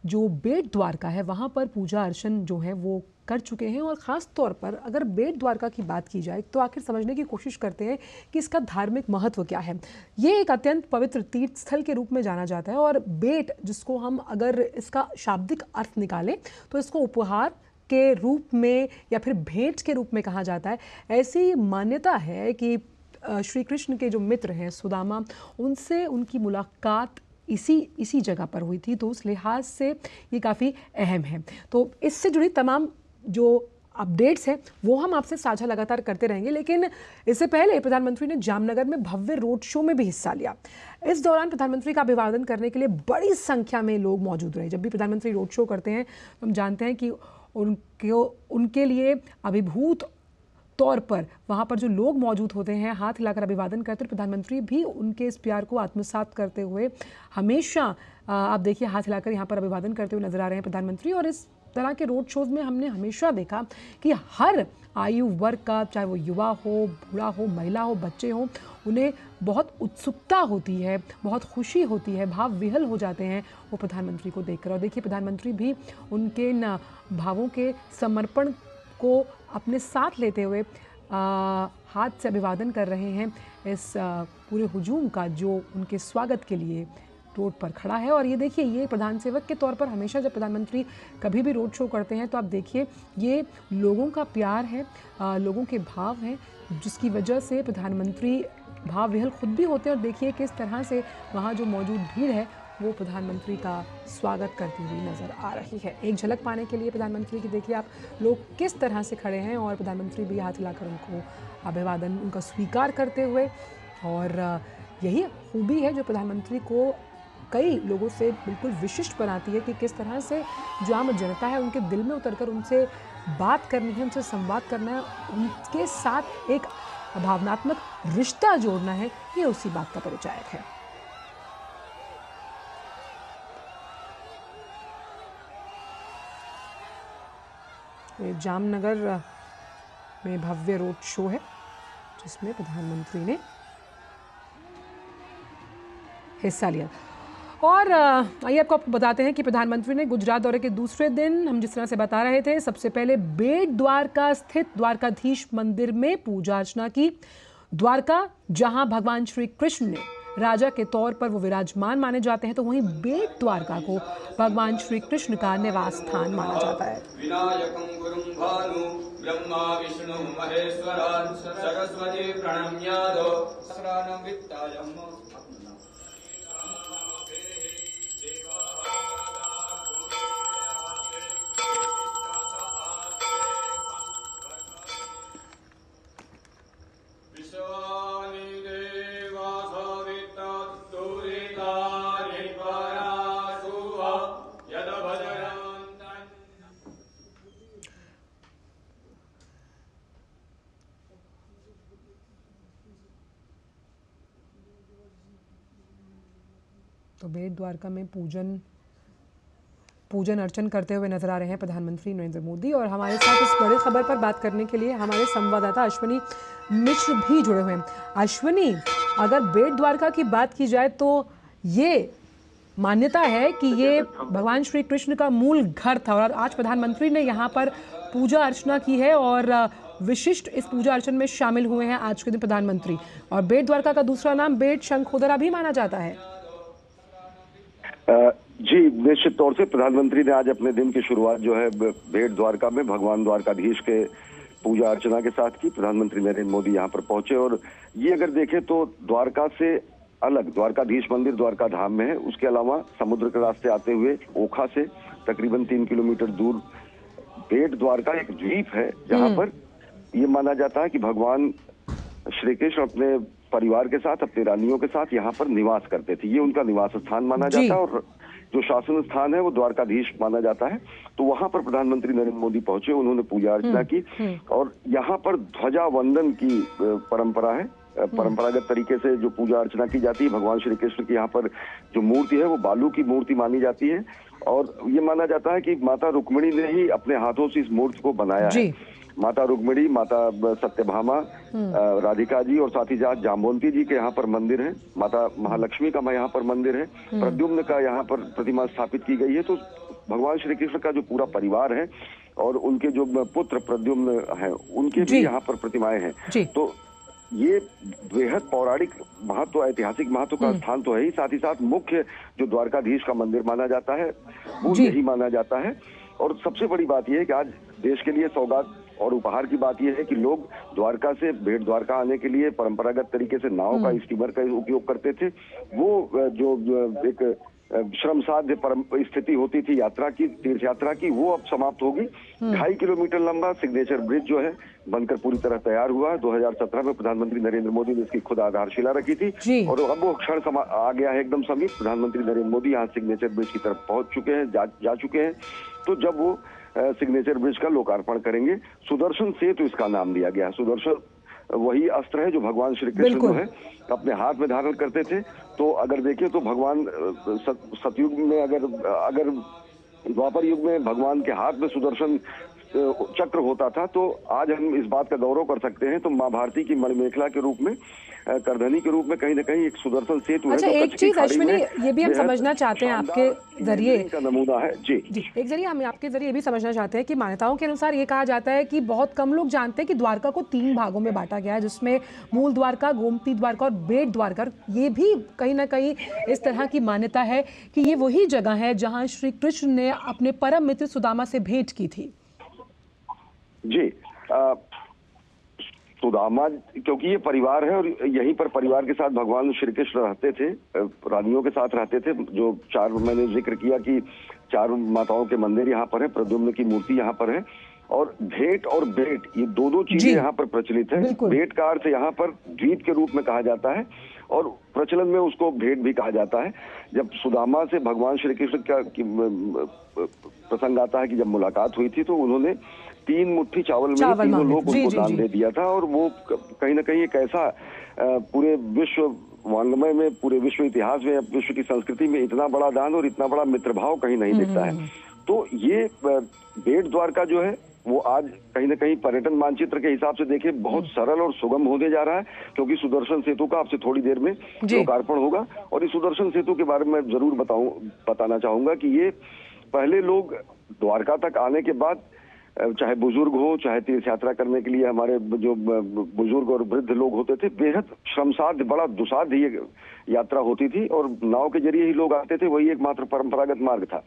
जो बेट द्वारका है वहाँ पर पूजा अर्चन जो है वो कर चुके हैं। और ख़ास तौर पर अगर बेट द्वारका की बात की जाए तो आखिर समझने की कोशिश करते हैं कि इसका धार्मिक महत्व क्या है। ये एक अत्यंत पवित्र तीर्थ स्थल के रूप में जाना जाता है और बेट, जिसको हम अगर इसका शाब्दिक अर्थ निकालें तो इसको उपहार के रूप में या फिर भेंट के रूप में कहा जाता है। ऐसी मान्यता है कि श्री कृष्ण के जो मित्र हैं सुदामा, उनसे उनकी मुलाकात इसी जगह पर हुई थी, तो उस लिहाज से ये काफ़ी अहम है। तो इससे जुड़ी तमाम जो अपडेट्स हैं वो हम आपसे साझा लगातार करते रहेंगे। लेकिन इससे पहले प्रधानमंत्री ने जामनगर में भव्य रोड शो में भी हिस्सा लिया। इस दौरान प्रधानमंत्री का अभिवादन करने के लिए बड़ी संख्या में लोग मौजूद रहे। जब भी प्रधानमंत्री रोड शो करते हैं तो हम जानते हैं कि उनके लिए अभिभूत तौर पर वहाँ पर जो लोग मौजूद होते हैं हाथ हिलाकर अभिवादन करते हैं। प्रधानमंत्री भी उनके इस प्यार को आत्मसात करते हुए हमेशा आप देखिए हाथ हिलाकर यहाँ पर अभिवादन करते हुए नजर आ रहे हैं प्रधानमंत्री। और इस तरह के रोड शोज़ में हमने हमेशा देखा कि हर आयु वर्ग का, चाहे वो युवा हो, बूढ़ा हो, महिला हो, बच्चे हों, उन्हें बहुत उत्सुकता होती है, बहुत खुशी होती है, भाव विहल हो जाते हैं वो प्रधानमंत्री को देखकर। और देखिए प्रधानमंत्री भी उनके इन भावों के समर्पण को अपने साथ लेते हुए हाथ से अभिवादन कर रहे हैं इस पूरे हुजूम का जो उनके स्वागत के लिए रोड पर खड़ा है। और ये देखिए, ये प्रधान सेवक के तौर पर हमेशा जब प्रधानमंत्री कभी भी रोड शो करते हैं तो आप देखिए ये लोगों का प्यार है, लोगों के भाव हैं, जिसकी वजह से प्रधानमंत्री भाव विहल खुद भी होते हैं। और देखिए किस तरह से वहाँ जो मौजूद भीड़ है वो प्रधानमंत्री का स्वागत करती हुई नज़र आ रही है। एक झलक पाने के लिए प्रधानमंत्री की देखिए आप लोग किस तरह से खड़े हैं और प्रधानमंत्री भी हाथ हिलाकर उनको अभिवादन उनका स्वीकार करते हुए। और यही खूबी है जो प्रधानमंत्री को कई लोगों से बिल्कुल विशिष्ट बनाती है कि किस तरह से जो आम जनता है उनके दिल में उतरकर उनसे बात करनी है, उनसे संवाद करना है, उनके साथ एक भावनात्मक रिश्ता जोड़ना है, ये उसी बात का परिचायक है। ये जामनगर में भव्य रोड शो है जिसमें प्रधानमंत्री ने हिस्सा लिया। और आइए आपको बताते हैं कि प्रधानमंत्री ने गुजरात दौरे के दूसरे दिन, हम जिस तरह से बता रहे थे, सबसे पहले बेट द्वारका स्थित द्वारकाधीश मंदिर में पूजा अर्चना की। द्वारका, जहां भगवान श्री कृष्ण ने राजा के तौर पर वो विराजमान माने जाते हैं, तो वहीं बेट द्वारका को भगवान श्री कृष्ण का निवास स्थान माना जाता है। विनायकं गुरुं भानु ब्रह्मा विष्णु महेश्वरान् सरस्वती प्रणम्यादो सहस्रानं वित्तायम्। तो बेट द्वारका में पूजन अर्चन करते हुए नजर आ रहे हैं प्रधानमंत्री नरेंद्र मोदी। और हमारे साथ इस बड़ी खबर पर बात करने के लिए हमारे संवाददाता अश्विनी मिश्र भी जुड़े हुए हैं। अश्विनी, अगर बेट द्वारका की बात की जाए तो ये मान्यता है कि ये भगवान श्री कृष्ण का मूल घर था और आज प्रधानमंत्री ने यहाँ पर पूजा अर्चना की है और विशिष्ट इस पूजा अर्चन में शामिल हुए हैं आज के दिन प्रधानमंत्री। और बेट द्वारका का दूसरा नाम बेट शंखोदरा भी माना जाता है। जी, निश्चित तौर से प्रधानमंत्री ने आज अपने दिन की शुरुआत जो है बेट द्वारका में भगवान द्वारकाधीश के पूजा अर्चना के साथ की। प्रधानमंत्री नरेंद्र मोदी यहाँ पर पहुंचे और ये अगर देखें तो द्वारका से अलग द्वारकाधीश मंदिर द्वारका धाम में है। उसके अलावा समुद्र के रास्ते आते हुए ओखा से तकरीबन 3 किलोमीटर दूर बेट द्वारका एक द्वीप है जहाँ पर ये माना जाता है कि भगवान श्री कृष्ण अपने परिवार के साथ, अपनी रानियों के साथ यहाँ पर निवास करते थे। ये उनका निवास स्थान माना जाता है और जो शासन स्थान है वो द्वारकाधीश माना जाता है। तो वहां पर प्रधानमंत्री नरेंद्र मोदी पहुंचे, उन्होंने पूजा अर्चना की और यहाँ पर ध्वजा वंदन की परंपरा है। परंपरागत तरीके से जो पूजा अर्चना की जाती है, भगवान श्री कृष्ण की यहाँ पर जो मूर्ति है वो बालू की मूर्ति मानी जाती है और ये माना जाता है कि माता रुक्मिणी ने ही अपने हाथों से इस मूर्ति को बनाया है। माता रुक्मिणी, माता सत्यभामा, राधिका जी और साथ ही साथ जाम्बवंती जी के यहाँ पर मंदिर है। माता महालक्ष्मी का यहाँ पर मंदिर है। प्रद्युम्न का यहाँ पर प्रतिमा स्थापित की गई है। तो भगवान श्री कृष्ण का जो पूरा परिवार है और उनके जो पुत्र प्रद्युम्न हैं, उनके भी यहाँ पर प्रतिमाएं हैं। तो ये बेहद पौराणिक महत्व, ऐतिहासिक महत्व का स्थान तो है ही, साथ ही साथ मुख्य जो द्वारकाधीश का मंदिर माना जाता है वो यही माना जाता है। और सबसे बड़ी बात यह है कि आज देश के लिए सौगात और उपहार की बात यह है कि लोग द्वारका से भेंट द्वारका आने के लिए परंपरागत तरीके से नाव का, स्टीमर का उपयोग करते थे। वो जो एक श्रम साध्य स्थिति होती थी यात्रा की, तीर्थ यात्रा की, वो अब समाप्त होगी। 2.5 किलोमीटर लंबा सिग्नेचर ब्रिज जो है बनकर पूरी तरह तैयार हुआ। 2017 में प्रधानमंत्री नरेंद्र मोदी ने इसकी खुद आधारशिला रखी थी और अब वो क्षण आ गया है एकदम समीप। प्रधानमंत्री नरेंद्र मोदी यहाँ सिग्नेचर ब्रिज की तरफ पहुंच चुके हैं, जा चुके हैं। तो जब वो सिग्नेचर ब्रिज का लोकार्पण करेंगे, सुदर्शन सेतु इसका नाम दिया गया है। सुदर्शन वही अस्त्र है जो भगवान श्री कृष्ण जो है अपने हाथ में धारण करते थे। तो अगर देखें तो भगवान सतयुग में, अगर द्वापर युग में भगवान के हाथ में सुदर्शन चक्र होता था, तो आज हम इस बात का गौरव कर सकते हैं। तो माँ भारती की मणिमेखला के रूप में, करधनी के रूप में कहीं न कहीं एक सुदर्शन सेतु अच्छा, है। एक चीज अश्विनी ये भी हम समझना चाहते हैं आपके जरिए का नमूना है। जी, एक जरिए हम आपके जरिए ये भी समझना चाहते हैं कि मान्यताओं के अनुसार ये कहा जाता है कि बहुत कम लोग जानते हैं कि द्वारका को 3 भागों में बांटा गया है, जिसमें मूल द्वारका, गोमती द्वारका और बेट द्वारका। ये भी कहीं ना कहीं इस तरह की मान्यता है कि ये वही जगह है जहाँ श्री कृष्ण ने अपने परम मित्र सुदामा से भेंट की थी। जी, सुदामा क्योंकि ये परिवार है और यहीं पर परिवार के साथ भगवान श्री कृष्ण रहते थे, रानियों के साथ रहते थे। जो 4 मैंने जिक्र किया कि 4 माताओं के मंदिर यहाँ पर है, प्रद्युम्न की मूर्ति यहाँ पर है। और भेंट और बेट, ये दो चीजें यहाँ पर प्रचलित है। भेंट का अर्थ यहाँ पर द्वीप के रूप में कहा जाता है और प्रचलन में उसको भेंट भी कहा जाता है। जब सुदामा से भगवान श्री कृष्ण का प्रसंग आता है कि जब मुलाकात हुई थी तो उन्होंने 3 मुट्ठी चावल में तीनों लोग उनको दान दे दिया था। और वो कहीं ना कहीं एक ऐसा पूरे विश्व वांग्मय में, पूरे विश्व इतिहास में, विश्व की संस्कृति में इतना बड़ा दान और इतना बड़ा मित्रभाव कहीं नहीं दिखता है। तो ये बेट द्वारका जो है वो आज कहीं ना कहीं पर्यटन मानचित्र के हिसाब से देखें बहुत सरल और सुगम होने जा रहा है, क्योंकि सुदर्शन सेतु का आपसे थोड़ी देर में लोकार्पण होगा। और इस सुदर्शन सेतु के बारे में जरूर बताना चाहूंगा कि ये पहले लोग द्वारका तक आने के बाद, चाहे बुजुर्ग हो, चाहे तीर्थ यात्रा करने के लिए हमारे जो बुजुर्ग और वृद्ध लोग होते थे, बेहद श्रमसाध्य, बड़ा दुसाध्य ये यात्रा होती थी और नाव के जरिए ही लोग आते थे। वही एकमात्र परंपरागत मार्ग था।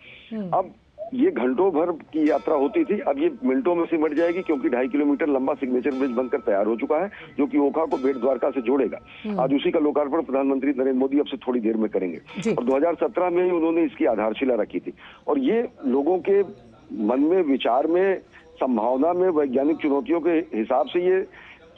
अब ये घंटों भर की यात्रा होती थी, अब ये मिनटों में सिमट जाएगी, क्योंकि 2.5 किलोमीटर लंबा सिग्नेचर ब्रिज बनकर तैयार हो चुका है, जो कि ओखा को बेट द्वारका से जोड़ेगा। आज उसी का लोकार्पण प्रधानमंत्री नरेंद्र मोदी अब से थोड़ी देर में करेंगे। और 2017 में ही उन्होंने इसकी आधारशिला रखी थी। और ये लोगों के मन में, विचार में, संभावना में, वैज्ञानिक चुनौतियों के हिसाब से ये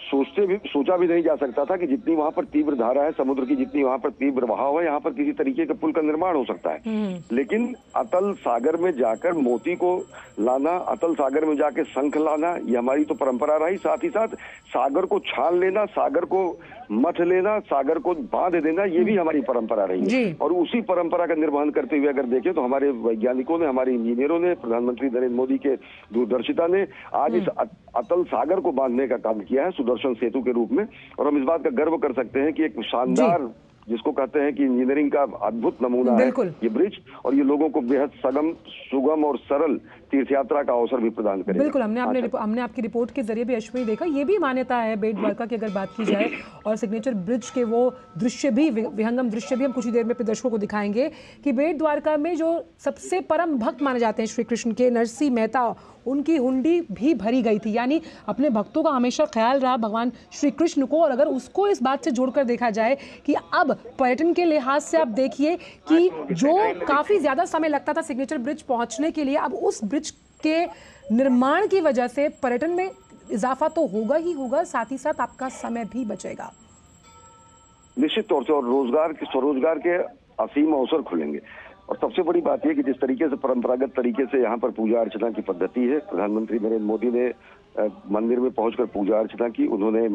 सोचा भी नहीं जा सकता था कि जितनी वहां पर तीव्र धारा है समुद्र की, जितनी वहां पर तीव्र बहाव है, यहाँ पर किसी तरीके के पुल का निर्माण हो सकता है। लेकिन अतल सागर में जाकर मोती को लाना, अतल सागर में जाके शंख लाना, ये हमारी तो परंपरा रही। साथ ही साथ सागर को छान लेना, सागर को मथ लेना, सागर को बांध देना, ये भी हमारी परंपरा रही है। और उसी परंपरा का निर्वहन करते हुए अगर देखें तो हमारे वैज्ञानिकों ने, हमारे इंजीनियरों ने, प्रधानमंत्री नरेंद्र मोदी के दूरदर्शिता ने आज इस अतल सागर को बांधने का काम किया है सुदर्शन सेतु के रूप में। और हम इस बात का गर्व कर सकते हैं कि एक शानदार, जिसको कहते हैं कि इंजीनियरिंग का अद्भुत नमूना है ये ब्रिज, और ये लोगों को बेहद सुगम और सरल तीर्थ यात्रा का अवसर भी प्रदान करेगा। बिल्कुल, हमने आपकी रिपोर्ट के जरिए भी अश्विनी देखा, ये भी मान्यता है बेट द्वारका की अगर बात की जाए। और सिग्नेचर ब्रिज के वो दृश्य भी, विहंगम दृश्य भी हम कुछ ही देर में अपने दर्शकों को दिखाएंगे कि बेट द्वारका में जो सबसे परम भक्त माने जाते हैं श्री कृष्ण के, नरसिंह मेहता, उनकी हुंडी भी भरी गई थी। यानी अपने भक्तों का हमेशा ख्याल रहा भगवान श्री कृष्ण को। और अगर उसको इस बात से जोड़कर देखा जाए कि अब पर्यटन के लिहाज से आप देखिए कि जो काफी ज्यादा समय लगता था सिग्नेचर ब्रिज पहुंचने के लिए, अब उस ब्रिज के निर्माण की वजह से पर्यटन में इजाफा तो होगा ही होगा, साथ ही साथ आपका समय भी बचेगा निश्चित तौर से। और स्वरोजगार के असीम अवसर खुलेंगे। और सबसे बड़ी बात यह कि जिस तरीके से परंपरागत तरीके से यहाँ पर पूजा अर्चना की पद्धति है, प्रधानमंत्री नरेंद्र मोदी ने मंदिर में पहुंचकर पूजा अर्चना की, उन्होंने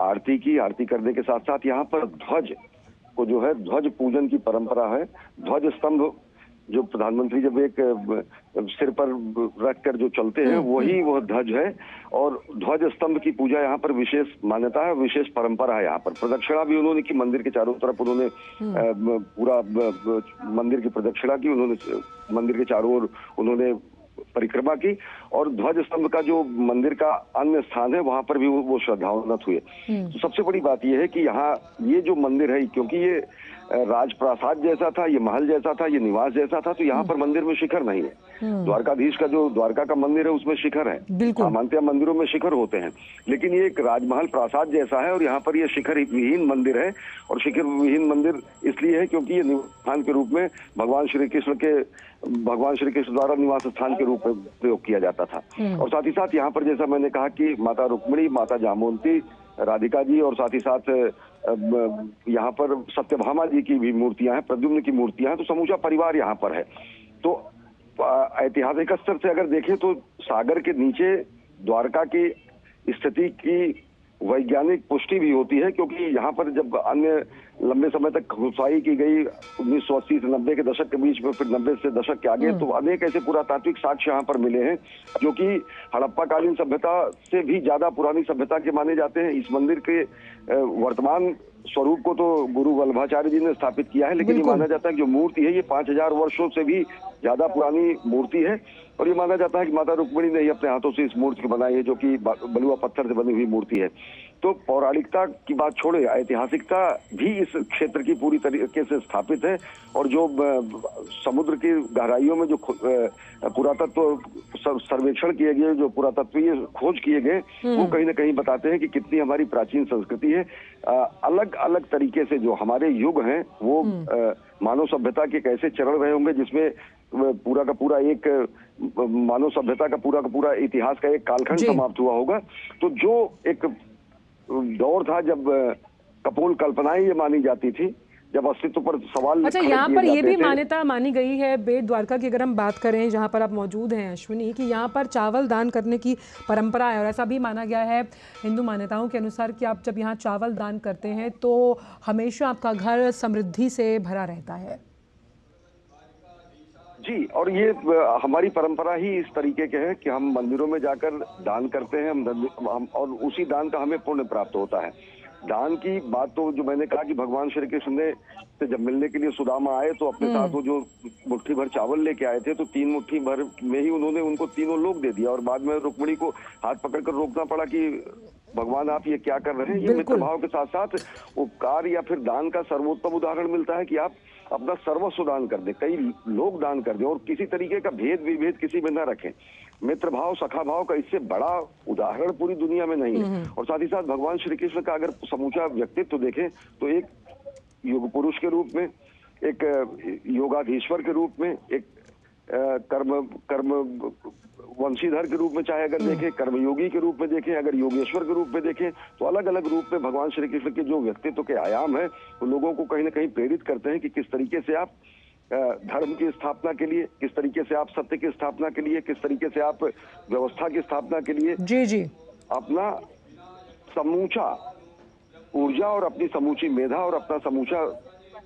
आरती की। आरती करने के साथ साथ यहाँ पर ध्वज को जो है, ध्वज पूजन की परंपरा है। ध्वज स्तंभ जो प्रधानमंत्री जब एक सिर पर रख कर जो चलते हैं वही वह ध्वज है। और ध्वज स्तंभ की पूजा यहाँ पर विशेष मान्यता है, विशेष परंपरा है। यहाँ पर प्रदक्षिणा भी उन्होंने की, मंदिर के चारों तरफ उन्होंने पूरा मंदिर की प्रदक्षिणा की, उन्होंने मंदिर के चारों ओर उन्होंने परिक्रमा की। और ध्वज स्तंभ का जो मंदिर का अन्य स्थान है वहां पर भी वो श्रद्धावनत हुए। तो सबसे बड़ी बात यह है कि यहाँ ये जो मंदिर है, क्योंकि ये राजप्रासाद जैसा था, ये महल जैसा था, ये निवास जैसा था, तो यहाँ पर मंदिर में शिखर नहीं है। द्वारकाधीश का जो द्वारका का मंदिर है उसमें शिखर है, सामान्यतः मंदिरों में शिखर होते हैं, लेकिन ये एक राजमहल प्रासाद जैसा है और यहाँ पर ये शिखर विहीन मंदिर है। और शिखर विहीन मंदिर इसलिए है क्योंकि ये निवास स्थान के रूप में भगवान श्री कृष्ण द्वारा निवास स्थान के रूप में प्रयोग किया जाता था। और साथ ही साथ यहाँ पर जैसा मैंने कहा कि माता रुक्मिणी, माता जामवंती, राधिका जी और साथ ही साथ यहाँ पर सत्यभामा जी की भी मूर्तियां हैं, प्रद्युम्न की मूर्तियां हैं, तो समूचा परिवार यहाँ पर है। तो ऐतिहासिक स्तर से अगर देखें तो सागर के नीचे द्वारका की स्थिति की वैज्ञानिक पुष्टि भी होती है, क्योंकि यहाँ पर जब अन्य लंबे समय तक खुदाई की गई 1980 से 90 के दशक के बीच में, फिर 90 से दशक के आगे, तो अनेक ऐसे पुरातात्विक साक्ष्य यहाँ पर मिले हैं जो कि हड़प्पा कालीन सभ्यता से भी ज्यादा पुरानी सभ्यता के माने जाते हैं। इस मंदिर के वर्तमान स्वरूप को तो गुरु वल्लभाचार्य जी ने स्थापित किया है, लेकिन ये माना जाता है कि जो मूर्ति है ये 5000 वर्षों से भी ज्यादा पुरानी मूर्ति है। और ये माना जाता है कि माता रुक्मिणी ने ही अपने हाथों से इस मूर्ति को बनाई है, जो कि बलुआ पत्थर से बनी हुई मूर्ति है। तो पौराणिकता की बात छोड़े, ऐतिहासिकता भी इस क्षेत्र की पूरी तरीके से स्थापित है। और जो समुद्र की गहराइयों में जो पुरातत्व सर्वेक्षण किए गए, जो पुरातत्वीय खोज किए गए, वो कहीं ना कहीं बताते हैं कि कितनी हमारी प्राचीन संस्कृति है। अलग अलग तरीके से जो हमारे युग हैं वो मानव सभ्यता के कैसे चरण रहे होंगे, जिसमें पूरा का पूरा एक मानव सभ्यता का पूरा इतिहास का एक कालखंड समाप्त हुआ होगा। तो जो एक दौर था जब कपोल कल्पनाएं ये मानी जाती थी, जब अस्तित्व पर सवाल। अच्छा, यहाँ पर ये भी मान्यता मानी गई है बेट द्वारका की, अगर हम बात करें जहाँ पर आप मौजूद हैं अश्विनी, कि यहाँ पर चावल दान करने की परंपरा है। और ऐसा भी माना गया है हिंदू मान्यताओं के अनुसार कि आप जब यहाँ चावल दान करते हैं तो हमेशा आपका घर समृद्धि से भरा रहता है। जी, और ये हमारी परंपरा ही इस तरीके के है कि हम मंदिरों में जाकर दान करते हैं, हम और उसी दान का हमें पुण्य प्राप्त होता है। दान की बात तो जो मैंने कहा कि भगवान श्री कृष्ण ने से जब मिलने के लिए सुदामा आए तो अपने साथ वो जो मुट्ठी भर चावल लेके आए थे, तो 3 मुट्ठी भर में ही उन्होंने उनको तीनों लोग दे दिया। और बाद में रुक्मिणी को हाथ पकड़कर रोकना पड़ा कि भगवान आप ये क्या कर रहे हैं। ये मित्र भाव के साथ साथ उपकार या फिर दान का सर्वोत्तम उदाहरण मिलता है कि आप अपना सर्वस्व दान कर दें, कई लोग दान कर दें और किसी तरीके का भेद विभेद किसी में न रखें। मित्र भाव, सखा भाव का इससे बड़ा उदाहरण पूरी दुनिया में नहीं है। और साथ ही साथ भगवान श्री कृष्ण का अगर समूचा व्यक्तित्व देखें तो एक युग पुरुष के रूप में, एक योगाधीश्वर के रूप में, एक कर्म वंशीधर के रूप में चाहे अगर देखें, कर्मयोगी के रूप में देखें, अगर योगेश्वर के रूप में देखें, तो अलग अलग रूप में भगवान श्री कृष्ण के जो व्यक्तित्व के आयाम है वो लोगों को कहीं ना कहीं प्रेरित करते हैं कि किस तरीके से आप धर्म की स्थापना के लिए, किस तरीके से आप सत्य की स्थापना के लिए, किस तरीके से आप व्यवस्था की स्थापना के लिए जी अपना समूचा ऊर्जा और अपनी समूची मेधा और अपना समूचा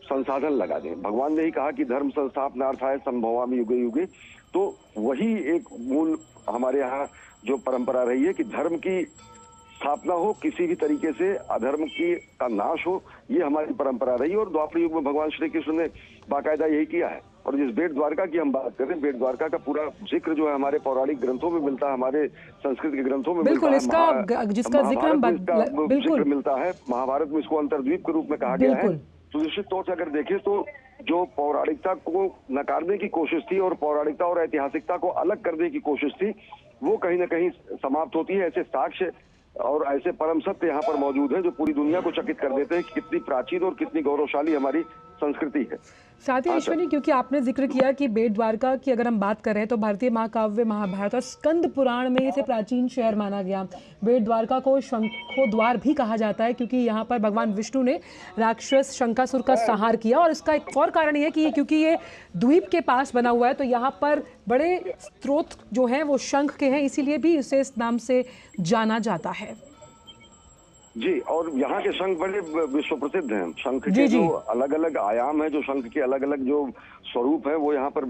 संसाधन लगा दें। भगवान ने ही कहा कि धर्म संस्थापनार्थाय संभवामि युगे युगे। तो वही एक मूल हमारे यहाँ जो परंपरा रही है कि धर्म की स्थापना हो, किसी भी तरीके से अधर्म का नाश हो, ये हमारी परंपरा रही। और द्वापर युग में भगवान श्री कृष्ण ने बाकायदा यही किया है। और जिस बेट द्वारका की हम बात कर रहे हैं, बेट द्वारका का पूरा जिक्र जो है हमारे पौराणिक ग्रंथों में मिलता है, हमारे संस्कृत के ग्रंथों में बिल्कुल मिलता है, जिसका जिक्र मिलता है। महाभारत में इसको अंतर्द्वीप के रूप में कहा गया है। तो निश्चित तौर से अगर देखें तो जो पौराणिकता को नकारने की कोशिश थी और पौराणिकता और ऐतिहासिकता को अलग करने की कोशिश थी, वो कहीं ना कहीं समाप्त होती है। ऐसे साक्ष्य और ऐसे परम सत्य यहाँ पर मौजूद है जो पूरी दुनिया को चकित कर देते हैं कि कितनी प्राचीन और कितनी गौरवशाली हमारी संस्कृति है। साथ ही अश्विनी, क्योंकि आपने जिक्र किया कि बेट द्वारका की अगर हम बात कर रहे हैं तो भारतीय महाकाव्य महाभारत और स्कंद पुराण में इसे प्राचीन शहर माना गया। बेट द्वारका को शंखोद्वार भी कहा जाता है क्योंकि यहाँ पर भगवान विष्णु ने राक्षस शंकासुर का संहार किया। और इसका एक और कारण ये कि क्योंकि ये द्वीप के पास बना हुआ है तो यहाँ पर बड़े स्रोत जो हैं वो शंख के हैं, इसीलिए भी इसे इस नाम से जाना जाता है। जी, और यहाँ के शंख बड़े विश्व प्रसिद्ध हैं। शंख जी, के जी। जो अलग अलग आयाम है, जो शंख के अलग अलग जो स्वरूप है, वो यहाँ पर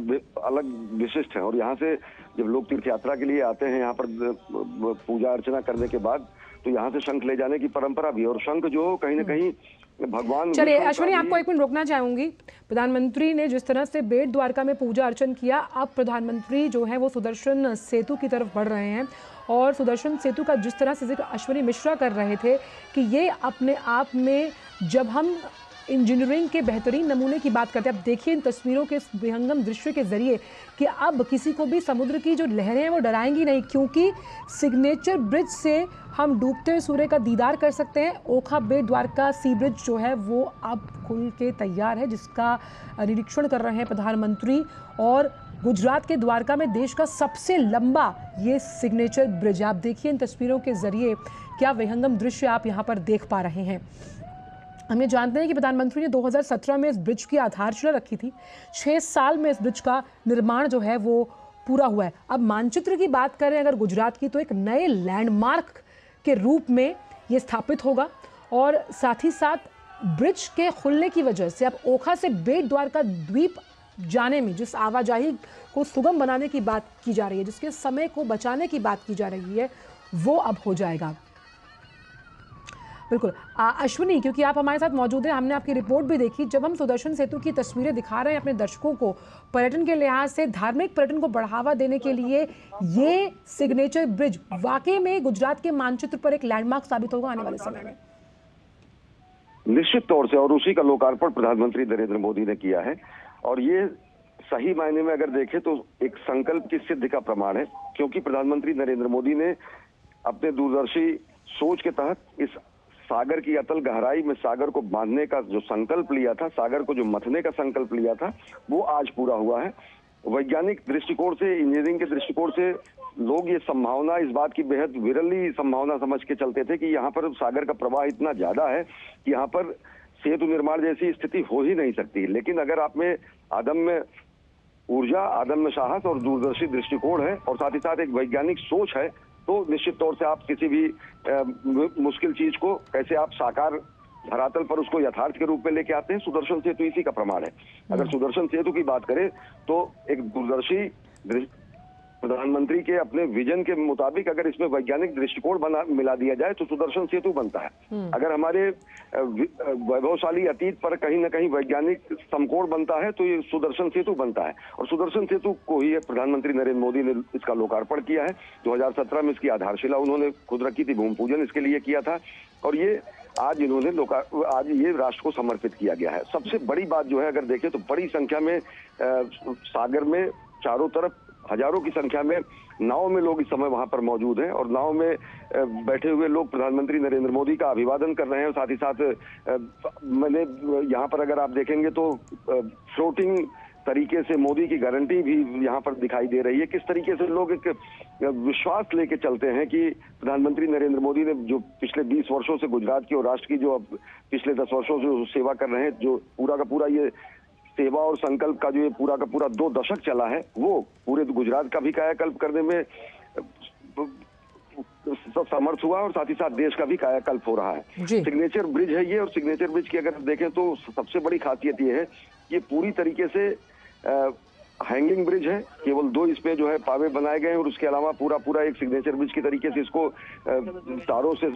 अलग विशिष्ट है। और यहाँ से जब लोग तीर्थ यात्रा के लिए आते हैं यहाँ पर पूजा अर्चना करने के बाद, तो यहाँ से शंख ले जाने की परंपरा भी है। और शंख जो कहीं ना कहीं भगवान चलिए विष्णु का अश्विनी, आपको एक मिनट रोकना चाहूंगी। प्रधानमंत्री ने जिस तरह से बेट द्वारका में पूजा अर्चन किया, अब प्रधानमंत्री जो है वो सुदर्शन सेतु की तरफ बढ़ रहे हैं। और सुदर्शन सेतु का जिस तरह से जिक्र अश्विनी मिश्रा कर रहे थे कि ये अपने आप में, जब हम इंजीनियरिंग के बेहतरीन नमूने की बात करते हैं, अब देखिए इन तस्वीरों के विहंगम दृश्य के जरिए कि अब किसी को भी समुद्र की जो लहरें हैं वो डराएंगी नहीं, क्योंकि सिग्नेचर ब्रिज से हम डूबते सूर्य का दीदार कर सकते हैं। ओखा बेट द्वारका सी ब्रिज जो है वो अब खुल के तैयार है, जिसका निरीक्षण कर रहे हैं प्रधानमंत्री। और गुजरात के द्वारका में देश का सबसे लंबा ये सिग्नेचर ब्रिज, आप देखिए इन तस्वीरों के जरिए क्या विहंगम दृश्य आप यहाँ पर देख पा रहे हैं। हम ये जानते हैं कि प्रधानमंत्री ने 2017 में इस ब्रिज की आधारशिला रखी थी। 6 साल में इस ब्रिज का निर्माण जो है वो पूरा हुआ है। अब मानचित्र की बात करें अगर गुजरात की, तो एक नए लैंडमार्क के रूप में ये स्थापित होगा। और साथ ही साथ ब्रिज के खुलने की वजह से अब ओखा से बेट द्वारका द्वीप जाने में जिस आवाजाही को सुगम बनाने की बात की जा रही है, जिसके समय को बचाने की बात की जा रही है, वो अब हो जाएगा। बिल्कुल अश्विनी, क्योंकि आप हमारे साथ मौजूद हैं, हमने आपकी रिपोर्ट भी देखी। जब हम सुदर्शन सेतु की तस्वीरें दिखा रहे हैं अपने दर्शकों को, पर्यटन के लिहाज से, धार्मिक पर्यटन को बढ़ावा देने के लिए ये सिग्नेचर ब्रिज वाकई में गुजरात के मानचित्र पर एक लैंडमार्क साबित होगा आने वाले समय में। निश्चित तौर से, और उसी का लोकार्पण प्रधानमंत्री नरेंद्र मोदी ने किया है। और ये सही मायने में अगर देखें तो एक संकल्प की सिद्धि का प्रमाण है, क्योंकि प्रधानमंत्री नरेंद्र मोदी ने अपने दूरदर्शी सोच के तहत इस सागर की अतल गहराई में सागर को बांधने का जो संकल्प लिया था, सागर को जो मथने का संकल्प लिया था, वो आज पूरा हुआ है। वैज्ञानिक दृष्टिकोण से, इंजीनियरिंग के दृष्टिकोण से लोग ये संभावना, इस बात की बेहद विरली संभावना समझ के चलते थे कि यहाँ पर सागर का प्रवाह इतना ज्यादा है कि यहाँ पर सेतु निर्माण जैसी स्थिति हो ही नहीं सकती। लेकिन अगर आप में अदम्य ऊर्जा, अदम्य साहस और दूरदर्शी दृष्टिकोण है, और साथ ही साथ एक वैज्ञानिक सोच है, तो निश्चित तौर से आप किसी भी मुश्किल चीज को कैसे आप साकार धरातल पर उसको यथार्थ के रूप में लेके आते हैं। सुदर्शन सेतु इसी का प्रमाण है। अगर सुदर्शन सेतु की बात करें तो एक दूरदर्शी प्रधानमंत्री के अपने विजन के मुताबिक अगर इसमें वैज्ञानिक दृष्टिकोण मिला दिया जाए तो सुदर्शन सेतु बनता है। अगर हमारे वैभवशाली अतीत पर कहीं ना कहीं वैज्ञानिक समकोण बनता है तो ये सुदर्शन सेतु बनता है। और सुदर्शन सेतु को ही प्रधानमंत्री नरेंद्र मोदी ने इसका लोकार्पण किया है। 2017 में इसकी आधारशिला उन्होंने खुद रखी थी, भूमि पूजन इसके लिए किया था, और ये आज इन्होंने आज ये राष्ट्र को समर्पित किया गया है। सबसे बड़ी बात जो है, अगर देखें तो बड़ी संख्या में सागर में चारों तरफ हजारों की संख्या में नाव में लोग इस समय वहां पर मौजूद हैं, और नाव में बैठे हुए लोग प्रधानमंत्री नरेंद्र मोदी का अभिवादन कर रहे हैं। और साथ ही साथ मैंने यहाँ पर अगर आप देखेंगे तो फ्लोटिंग तरीके से मोदी की गारंटी भी यहाँ पर दिखाई दे रही है। किस तरीके से लोग एक विश्वास लेके चलते हैं कि प्रधानमंत्री नरेंद्र मोदी ने जो पिछले 20 वर्षों से गुजरात की और राष्ट्र की जो अब पिछले 10 वर्षों से जो सेवा कर रहे हैं, जो पूरा का पूरा ये सेवा और संकल्प का जो ये पूरा का पूरा 2 दशक चला है, वो पूरे गुजरात का भी कायाकल्प करने में समर्थ हुआ, और साथ ही साथ देश का भी कायाकल्प हो रहा है। सिग्नेचर ब्रिज है ये, और सिग्नेचर ब्रिज की अगर देखें तो सबसे बड़ी खासियत ये है कि पूरी तरीके से हैंगिंग ब्रिज है। केवल 2 इस पे जो है पावे बनाए गए हैं, और उसके अलावा पूरा एक सिग्नेचर ब्रिज की तरीके से इसको तारों से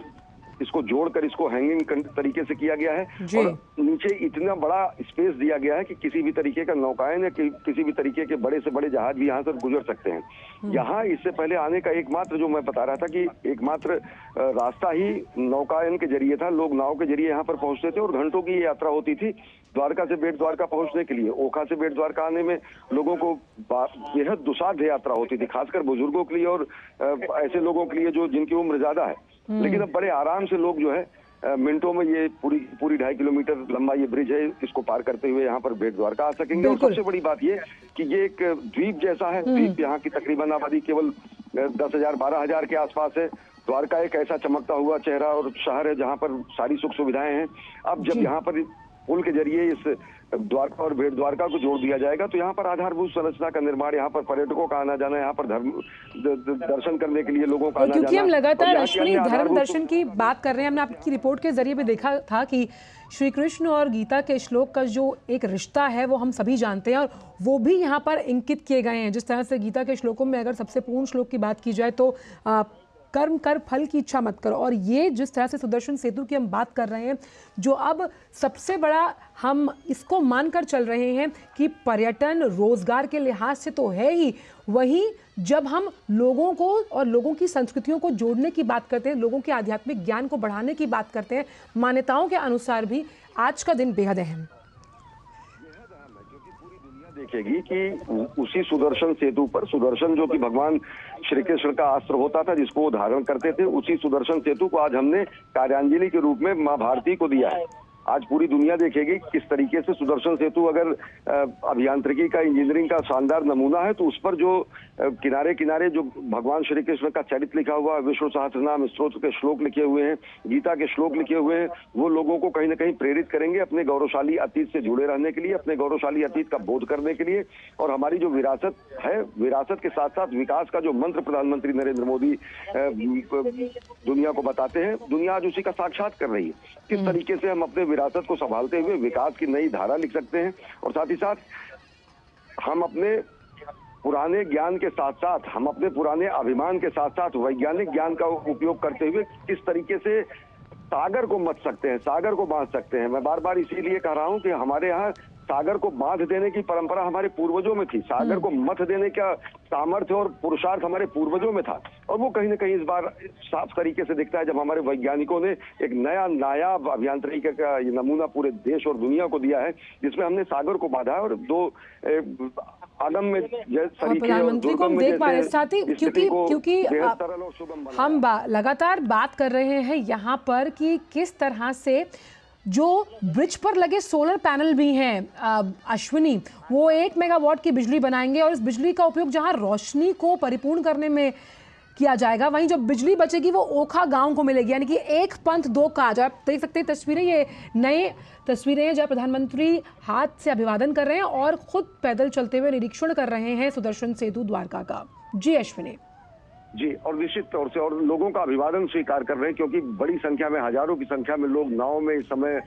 इसको जोड़कर इसको हैंगिंग तरीके से किया गया है। और नीचे इतना बड़ा स्पेस दिया गया है कि किसी भी तरीके का नौकायन या किसी भी तरीके के बड़े से बड़े जहाज भी यहाँ से गुजर सकते हैं। यहाँ इससे पहले आने का एकमात्र, जो मैं बता रहा था कि एकमात्र रास्ता ही नौकायन के जरिए था। लोग नाव के जरिए यहाँ पर पहुंचते थे, और घंटों की यात्रा होती थी द्वारका से बेट द्वारका पहुंचने के लिए। ओखा से बेट द्वारका आने में लोगों को बेहद दुसाध्य यात्रा होती थी, खासकर बुजुर्गों के लिए और ऐसे लोगों के लिए जो जिनकी उम्र ज्यादा है। लेकिन अब बड़े आराम से लोग जो है मिनटों में ये पूरी 2.5 किलोमीटर लंबा ये ब्रिज है, इसको पार करते हुए यहाँ पर बेट द्वारका आ सकेंगे। और सबसे बड़ी बात ये कि ये एक द्वीप जैसा है। द्वीप यहाँ की तकरीबन आबादी केवल 10,000-12,000 के आसपास है। द्वारका एक ऐसा चमकता हुआ चेहरा और शहर है जहाँ पर सारी सुख सुविधाएं हैं। अब जब यहाँ पर पुल के जरिए इस द्वारका और भेट द्वारका को जोड़ दिया जाएगा, तो यहाँ पर आधारभूत संरचना का निर्माण, यहाँ पर पर्यटकों का आना जाना, यहाँ पर दर्शन करने के लिए लोगों का आना जाना। क्योंकि हम लगातार अश्विनी धर्म दर्शन की बात कर रहे हैं, हमने आपकी रिपोर्ट के जरिए भी देखा था कि श्री कृष्ण और गीता के श्लोक का जो एक रिश्ता है वो हम सभी जानते हैं और वो भी यहाँ पर इंकित किए गए हैं। जिस तरह से गीता के श्लोकों में अगर सबसे पूर्ण श्लोक की बात की जाए तो कर्म कर फल की इच्छा मत करो, और ये जिस तरह से सुदर्शन सेतु की हम बात कर रहे हैं, जो अब सबसे बड़ा हम इसको मानकर चल रहे हैं कि पर्यटन रोजगार के लिहाज से तो है ही, वहीं जब हम लोगों को और लोगों की संस्कृतियों को जोड़ने की बात करते हैं, लोगों के आध्यात्मिक ज्ञान को बढ़ाने की बात करते हैं, मान्यताओं के अनुसार भी आज का दिन बेहद अहम देखेगी कि उसी सुदर्शन सेतु पर, सुदर्शन जो कि भगवान श्री कृष्ण का अस्त्र होता था जिसको वो धारण करते थे, उसी सुदर्शन सेतु को आज हमने कार्यांजलि के रूप में मां भारती को दिया है। आज पूरी दुनिया देखेगी किस तरीके से सुदर्शन सेतु अगर अभियांत्रिकी का, इंजीनियरिंग का शानदार नमूना है, तो उस पर जो किनारे किनारे जो भगवान श्री कृष्ण का चरित्र लिखा हुआ, विष्णु सहस्त्रनाम स्तोत्र के श्लोक लिखे हुए हैं, गीता के श्लोक लिखे हुए हैं, वो लोगों को कहीं ना कहीं प्रेरित करेंगे अपने गौरवशाली अतीत से जुड़े रहने के लिए, अपने गौरवशाली अतीत का बोध करने के लिए। और हमारी जो विरासत है, विरासत के साथ साथ विकास का जो मंत्र प्रधानमंत्री नरेंद्र मोदी दुनिया को बताते हैं, दुनिया आज उसी का साक्षात कर रही है। किस तरीके से हम अपने विरासत को संभालते हुए विकास की नई धारा लिख सकते हैं, और साथ ही साथ हम अपने पुराने ज्ञान के साथ साथ, हम अपने पुराने अभिमान के साथ साथ वैज्ञानिक ज्ञान का उपयोग करते हुए किस तरीके से सागर को मथ सकते हैं, सागर को बांध सकते हैं। मैं बार बार इसीलिए कह रहा हूं कि हमारे यहाँ सागर को बांध देने की परंपरा हमारे पूर्वजों में थी, सागर को मथ देने का सामर्थ्य और पुरुषार्थ हमारे पूर्वजों में था, और वो कहीं ना कहीं इस बार साफ तरीके से दिखता है जब हमारे वैज्ञानिकोकों ने एक नया नायाब अभियांत्रिकी का ये नमूना पूरे देश और दुनिया को दिया है, जिसमें हमने सागर को बांधा है। और दो आगम में प्रधानमंत्री को हम देख पा रहे हैं, साथ ही क्योंकि हम लगातार बात कर रहे हैं यहाँ पर कि किस तरह से जो ब्रिज पर लगे सोलर पैनल भी हैं अश्विनी, वो 1 मेगावाट की बिजली बनाएंगे और इस बिजली का उपयोग जहां रोशनी को परिपूर्ण करने में किया जाएगा, वहीं जो बिजली बचेगी वो ओखा गांव को मिलेगी, यानी कि एक पंथ दो काज। आप देख सकते हैं तस्वीरें, ये नए तस्वीरें हैं जहाँ प्रधानमंत्री हाथ से अभिवादन कर रहे हैं और खुद पैदल चलते हुए निरीक्षण कर रहे हैं सुदर्शन सेतु द्वारका का। जी अश्विनी। जी, और निश्चित तौर से और लोगों का अभिवादन स्वीकार कर रहे हैं, क्योंकि बड़ी संख्या में, हजारों की संख्या में लोग नाव में इस समय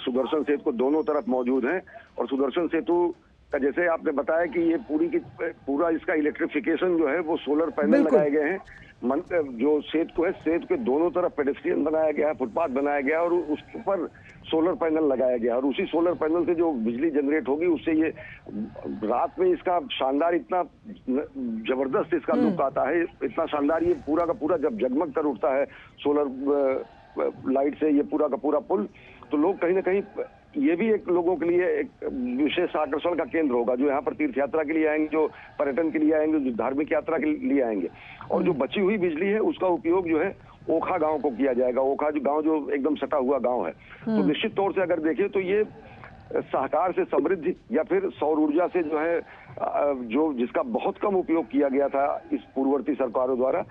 सुदर्शन सेतु को दोनों तरफ मौजूद हैं। और सुदर्शन सेतु का जैसे आपने बताया कि ये पूरा इसका इलेक्ट्रिफिकेशन जो है वो सोलर पैनल लगाए गए हैं। जो सेतु है, सेतु के दोनों तरफ पेडेस्ट्रियन बनाया गया है, फुटपाथ बनाया गया है और उसके ऊपर सोलर पैनल लगाया गया, और उसी सोलर पैनल से जो बिजली जनरेट होगी उससे ये रात में इसका शानदार, इतना जबरदस्त इसका लुक आता है, इतना शानदार ये पूरा का पूरा जब जगमग कर उठता है सोलर लाइट से ये पूरा का पूरा पुल, तो लोग कहीं ना कहीं ये भी एक लोगों के लिए एक विशेष आकर्षण का केंद्र होगा, जो यहाँ पर तीर्थ यात्रा के लिए आएंगे, जो पर्यटन के लिए आएंगे, जो धार्मिक यात्रा के लिए आएंगे। और जो बची हुई बिजली है उसका उपयोग जो है ओखा गांव को किया जाएगा। ओखा जो गांव जो एकदम सटा हुआ गांव है, तो निश्चित तौर से अगर देखें तो ये सहकार से समृद्धि या फिर सौर ऊर्जा से जो है, जो जिसका बहुत कम उपयोग किया गया था इस पूर्ववर्ती सरकारों द्वारा,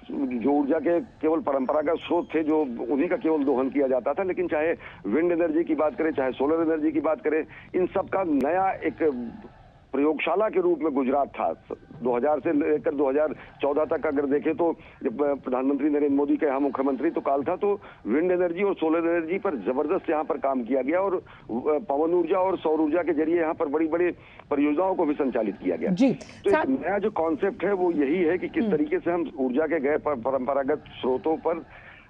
जो ऊर्जा के केवल परंपरागत स्रोत थे जो उन्हीं का केवल दोहन किया जाता था, लेकिन चाहे विंड एनर्जी की बात करें, चाहे सोलर एनर्जी की बात करें, इन सब का नया एक प्रयोगशाला के रूप में गुजरात था। 2000 से लेकर 2014 तक अगर देखें तो जब प्रधानमंत्री नरेंद्र मोदी के यहाँ मुख्यमंत्री तो काल था, तो विंड एनर्जी और सोलर एनर्जी पर जबरदस्त यहाँ पर काम किया गया और पवन ऊर्जा और सौर ऊर्जा के जरिए यहाँ पर बड़ी बड़ी परियोजनाओं को भी संचालित किया गया। तो एक नया जो कॉन्सेप्ट है वो यही है कि किस तरीके से हम ऊर्जा के गैर परंपरागत स्रोतों पर,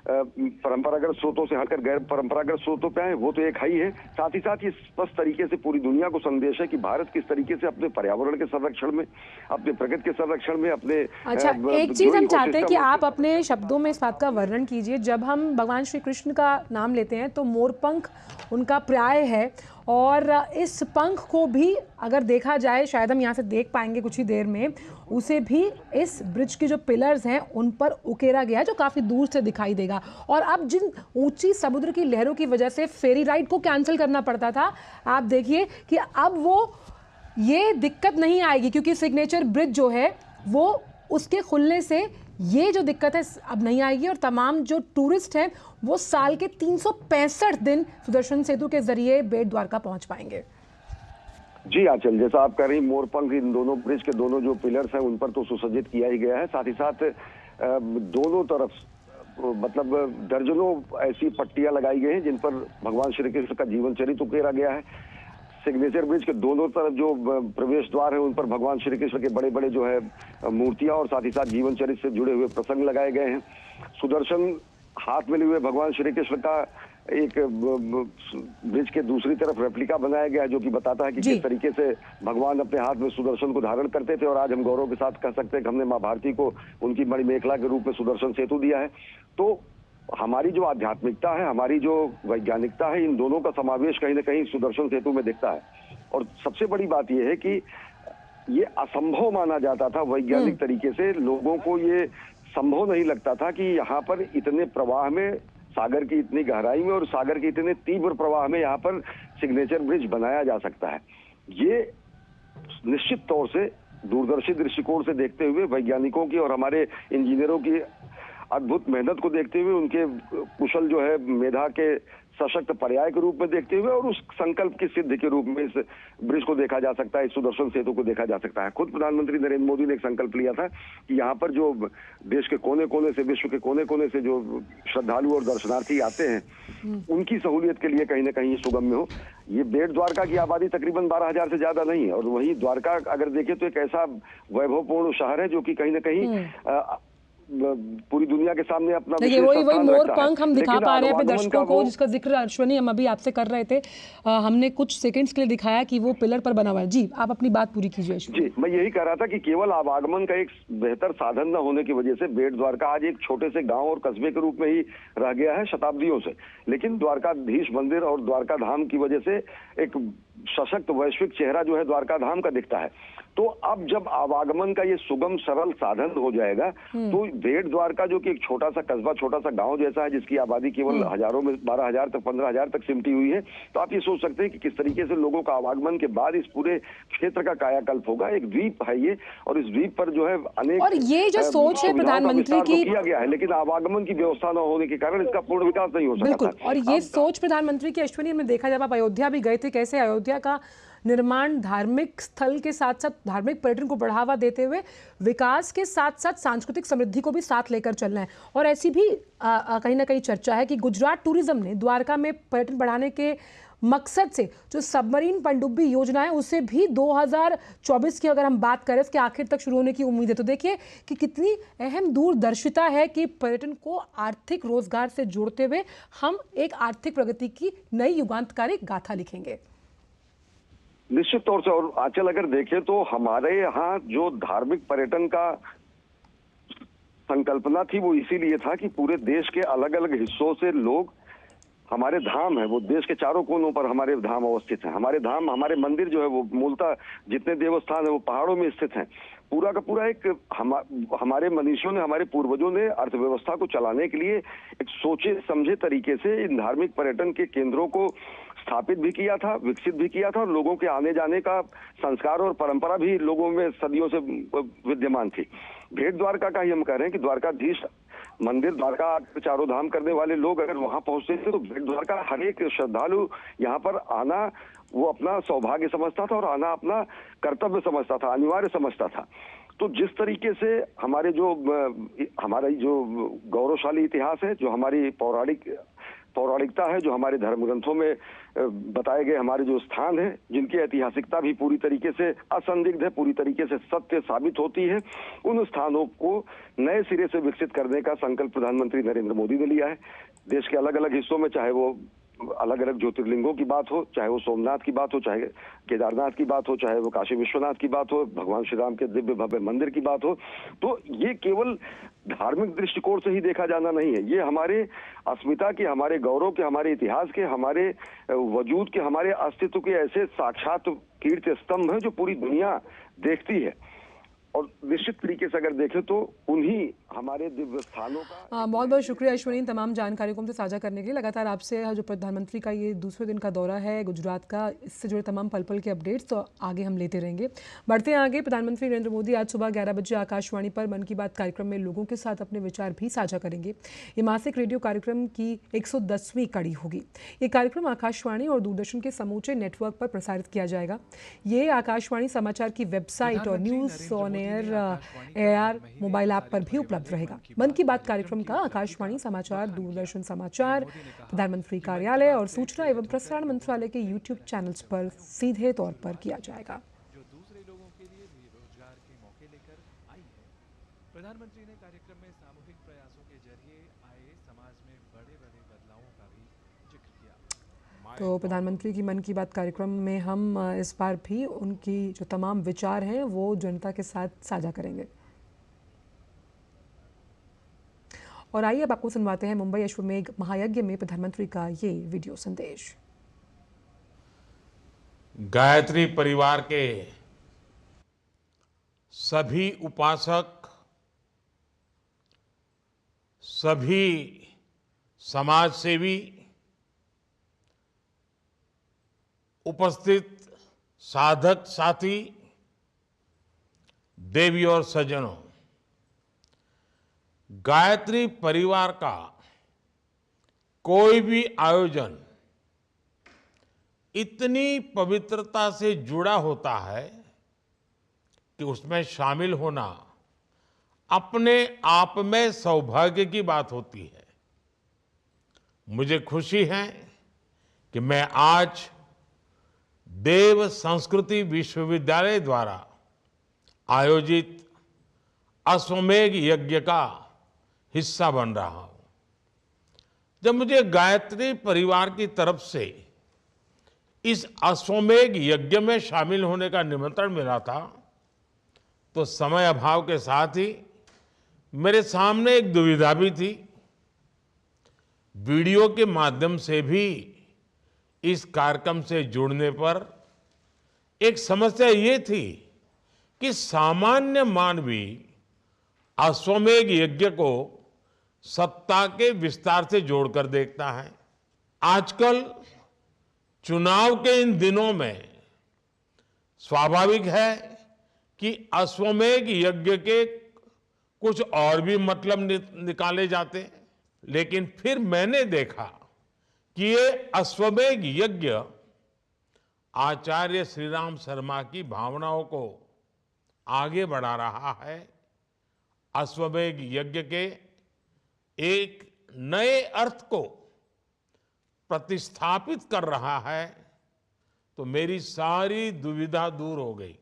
परंपरागत स्रोतों से हटकर गैर परंपरागत स्रोतों पे आए, वो तो एक ही है। साथ ही साथ ये स्पष्ट तरीके से पूरी दुनिया को संदेश है कि भारत किस तरीके से अपने पर्यावरण के संरक्षण में, अपने प्रकृति के संरक्षण में, अपने एक चीज हम चाहते हैं कि आप अपने शब्दों में इस बात का वर्णन कीजिए। जब हम भगवान श्री कृष्ण का नाम लेते हैं तो मोरपंख उनका पर्याय है, और इस पंख को भी अगर देखा जाए, शायद हम यहाँ से देख पाएंगे कुछ ही देर में, उसे भी इस ब्रिज के जो पिलर्स हैं उन पर उकेरा गया है, जो काफ़ी दूर से दिखाई देगा। और अब जिन ऊंची समुद्र की लहरों की वजह से फेरी राइड को कैंसिल करना पड़ता था, आप देखिए कि अब वो ये दिक्कत नहीं आएगी, क्योंकि सिग्नेचर ब्रिज जो है वो उसके खुलने से ये जो दिक्कत है अब नहीं आएगी और तमाम जो टूरिस्ट हैं वो साल के 365 दिन सुदर्शन सेतु के जरिए बेट द्वारका पहुंच पाएंगे। जी आंचल, जैसा आप कह रही, मोरपंख इन दोनों ब्रिज के दोनों जो पिलर्स हैं उन पर तो सुसज्जित किया ही गया है। साथ ही साथ दोनों तरफ मतलब दर्जनों ऐसी पट्टियां लगाई गई हैं जिन पर भगवान श्री कृष्ण का जीवन चरित्र उकेरा गया है। सिग्नेचर ब्रिज के दोनों तरफ जो प्रवेश द्वार है उन पर भगवान श्री कृष्ण के बड़े बड़े जो है मूर्तियां और साथ ही साथ जीवन चरित्र से जुड़े हुए प्रसंग लगाए गए हैं। सुदर्शन हाथ में लिए हुए भगवान श्री कृष्ण का एक ब्रिज के दूसरी तरफ रेप्लिका बनाया गया है जो कि बताता है कि किस तरीके से भगवान अपने हाथ में सुदर्शन को धारण करते थे। और आज हम गौरव के साथ कह सकते हैं कि हमने मां भारती को उनकी मणिमेखला के रूप में सुदर्शन सेतु दिया है। तो हमारी जो आध्यात्मिकता है, हमारी जो वैज्ञानिकता है, इन दोनों का समावेश कहीं ना कहीं सुदर्शन सेतु में दिखता है। और सबसे बड़ी बात यह है कि ये असंभव माना जाता था वैज्ञानिक तरीके से, लोगों को ये संभव नहीं लगता था कि यहाँ पर इतने प्रवाह में, सागर की इतनी गहराई में और सागर के इतने तीव्र प्रवाह में यहाँ पर सिग्नेचर ब्रिज बनाया जा सकता है। ये निश्चित तौर से दूरदर्शी दृष्टिकोण से देखते हुए वैज्ञानिकों की और हमारे इंजीनियरों की अद्भुत मेहनत को देखते हुए, उनके कुशल जो है मेधा के सशक्त पर्याय के रूप में देखते हुए और उस संकल्प की सिद्धि के रूप में इस ब्रिज को देखा जा सकता है, इस सुदर्शन सेतु को देखा जा सकता है। खुद प्रधानमंत्री नरेंद्र मोदी ने एक संकल्प लिया था कि यहाँ पर जो देश के कोने कोने से, विश्व के कोने कोने से जो श्रद्धालु और दर्शनार्थी आते हैं उनकी सहूलियत के लिए कहीं ना कहीं सुगम्य हो। ये बेट द्वारका की आबादी तकरीबन 12,000 से ज्यादा नहीं है और वही द्वारका अगर देखें तो एक ऐसा वैभवपूर्ण शहर है जो कि कहीं ना कहीं पूरी दुनिया के सामने अपना वही मोर पंख हम दिखा पा रहे हैं अपने दर्शकों को, जिसका जिक्र अश्वनी हम अभी आपसे कर रहे थे। हमने कुछ सेकंड्स के लिए दिखाया कि वो पिलर पर बना हुआ है। जी आप अपनी बात पूरी कीजिए। जी मैं यही कह रहा था कि केवल आवागमन का एक बेहतर साधन न होने की वजह से बेट द्वारका आज एक छोटे से गांव और कस्बे के रूप में ही रह गया है शताब्दियों से, लेकिन द्वारकाधीश मंदिर और द्वारका धाम की वजह से एक सशक्त वैश्विक चेहरा जो है द्वारका धाम का दिखता है। तो अब जब आवागमन का ये सुगम सरल साधन हो जाएगा तो बेट द्वारका जो कि एक छोटा सा कस्बा, छोटा सा गांव जैसा है, जिसकी आबादी केवल हजारों में 12,000 तक 15,000 तक सिमटी हुई है, तो आप ये सोच सकते हैं कि किस तरीके से लोगों का आवागमन के बाद इस पूरे क्षेत्र का कायाकल्प होगा। एक द्वीप है ये और इस द्वीप पर जो है अनेक और ये जो सोच है प्रधानमंत्री की किया गया है, लेकिन आवागमन की व्यवस्था न होने के कारण इसका पूर्ण विकास नहीं हो सका। और ये सोच प्रधानमंत्री की अश्विनी में देखा, जब आप अयोध्या भी गए थे, कैसे अयोध्या का निर्माण धार्मिक स्थल के साथ साथ धार्मिक पर्यटन को बढ़ावा देते हुए विकास के साथ साथ सांस्कृतिक समृद्धि को भी साथ लेकर चलना है। और ऐसी भी कहीं ना कहीं चर्चा है कि गुजरात टूरिज्म ने द्वारका में पर्यटन बढ़ाने के मकसद से जो सबमरीन पनडुब्बी योजना है उसे भी 2024 की अगर हम बात करें उसके आखिर तक शुरू होने की उम्मीद है। तो देखिए कि कितनी अहम दूरदर्शिता है कि पर्यटन को आर्थिक रोजगार से जोड़ते हुए हम एक आर्थिक प्रगति की नई युगांतकारी गाथा लिखेंगे। निश्चित तौर से। और आंचल अगर देखें तो हमारे यहाँ जो धार्मिक पर्यटन का संकल्पना थी वो इसीलिए था कि पूरे देश के अलग अलग हिस्सों से लोग, हमारे धाम है वो देश के चारों कोनों पर हमारे धाम अवस्थित हैं। हमारे धाम, हमारे मंदिर जो है वो मूलतः जितने देवस्थान है वो पहाड़ों में स्थित हैं। पूरा का पूरा एक हमारे मनीषियों ने, हमारे पूर्वजों ने अर्थव्यवस्था को चलाने के लिए एक सोचे समझे तरीके से इन धार्मिक पर्यटन के केंद्रों को स्थापित भी किया था, विकसित भी किया था और लोगों के आने जाने का संस्कार और परंपरा भी लोगों में सदियों से विद्यमान थी। बेट द्वारका का ही हम कह रहे हैं कि द्वारकाधीश मंदिर, द्वारका चारों धाम करने वाले लोग अगर वहां पहुंचते थे तो बेट द्वारका हर एक श्रद्धालु यहाँ पर आना वो अपना सौभाग्य समझता था और आना अपना कर्तव्य समझता था, अनिवार्य समझता था। तो जिस तरीके से हमारा जो गौरवशाली इतिहास है, जो हमारी पौराणिकता है, जो हमारे धर्म ग्रंथों में बताए गए हमारे जो स्थान हैं, जिनकी ऐतिहासिकता भी पूरी तरीके से असंदिग्ध है, पूरी तरीके से सत्य साबित होती है, उन स्थानों को नए सिरे से विकसित करने का संकल्प प्रधानमंत्री नरेंद्र मोदी ने लिया है। देश के अलग अलग हिस्सों में, चाहे वो अलग अलग ज्योतिर्लिंगों की बात हो, चाहे वो सोमनाथ की बात हो, चाहे केदारनाथ की बात हो, चाहे वो काशी विश्वनाथ की बात हो, भगवान श्री राम के दिव्य भव्य मंदिर की बात हो, तो ये केवल धार्मिक दृष्टिकोण से ही देखा जाना नहीं है। ये हमारे अस्मिता के, हमारे गौरव के, हमारे इतिहास के, हमारे वजूद के, हमारे अस्तित्व के ऐसे साक्षात कीर्ति स्तंभ हैं जो पूरी दुनिया देखती है। और निश्चित तरीके से अगर देखें तो उन्हीं हमारे दिव्य स्थानों का बहुत बहुत शुक्रिया अश्विनी, तमाम जानकारी को हमसे साझा करने के लिए। लगातार आपसे जो प्रधानमंत्री का ये दूसरे दिन का दौरा है गुजरात का, इससे जुड़े तमाम पल पल के अपडेट्स तो आगे हम लेते रहेंगे। बढ़ते हैं आगे। प्रधानमंत्री नरेंद्र मोदी आज सुबह 11 बजे आकाशवाणी पर मन की बात कार्यक्रम में लोगों के साथ अपने विचार भी साझा करेंगे। ये मासिक रेडियो कार्यक्रम की 110वीं कड़ी होगी। ये कार्यक्रम आकाशवाणी और दूरदर्शन के समूचे नेटवर्क पर प्रसारित किया जाएगा। ये आकाशवाणी समाचार की वेबसाइट और news on air mobile app पर भी उपलब्ध रहेगा। मन की बात कार्यक्रम का आकाशवाणी समाचार, दूरदर्शन समाचार, प्रधानमंत्री कार्यालय और सूचना एवं प्रसारण मंत्रालय के यूट्यूब चैनल्स पर सीधे तौर पर किया जाएगा। जो दूसरे लोगों के लिए भी रोजगार के मौके लेकर आई है। प्रधानमंत्री ने कार्यक्रम में सामूहिक प्रयासों के जरिए आए समाज में बड़े-बड़े बदलावों का भी जिक्र किया। तो प्रधानमंत्री की मन की बात कार्यक्रम में हम इस बार भी उनकी जो तमाम विचार हैं वो जनता के साथ साझा करेंगे। और आइए अब आपको सुनवाते हैं मुंबई अश्वमेध महायज्ञ में प्रधानमंत्री का ये वीडियो संदेश। गायत्री परिवार के सभी उपासक, सभी समाज सेवी, उपस्थित साधक साथी, देवी और सज्जनों, गायत्री परिवार का कोई भी आयोजन इतनी पवित्रता से जुड़ा होता है कि उसमें शामिल होना अपने आप में सौभाग्य की बात होती है। मुझे खुशी है कि मैं आज देव संस्कृति विश्वविद्यालय द्वारा आयोजित अश्वमेध यज्ञ का हिस्सा बन रहा हूं। जब मुझे गायत्री परिवार की तरफ से इस अश्वमेध यज्ञ में शामिल होने का निमंत्रण मिला था तो समय अभाव के साथ ही मेरे सामने एक दुविधा भी थी। वीडियो के माध्यम से भी इस कार्यक्रम से जुड़ने पर एक समस्या ये थी कि सामान्य मानवी अश्वमेध यज्ञ को सत्ता के विस्तार से जोड़कर देखता है। आजकल चुनाव के इन दिनों में स्वाभाविक है कि अश्वमेध यज्ञ के कुछ और भी मतलब निकाले जाते हैं, लेकिन फिर मैंने देखा कि ये अश्वमेध यज्ञ आचार्य श्री राम शर्मा की भावनाओं को आगे बढ़ा रहा है। अश्वमेध यज्ञ के एक नए अर्थ को प्रतिस्थापित कर रहा है, तो मेरी सारी दुविधा दूर हो गई।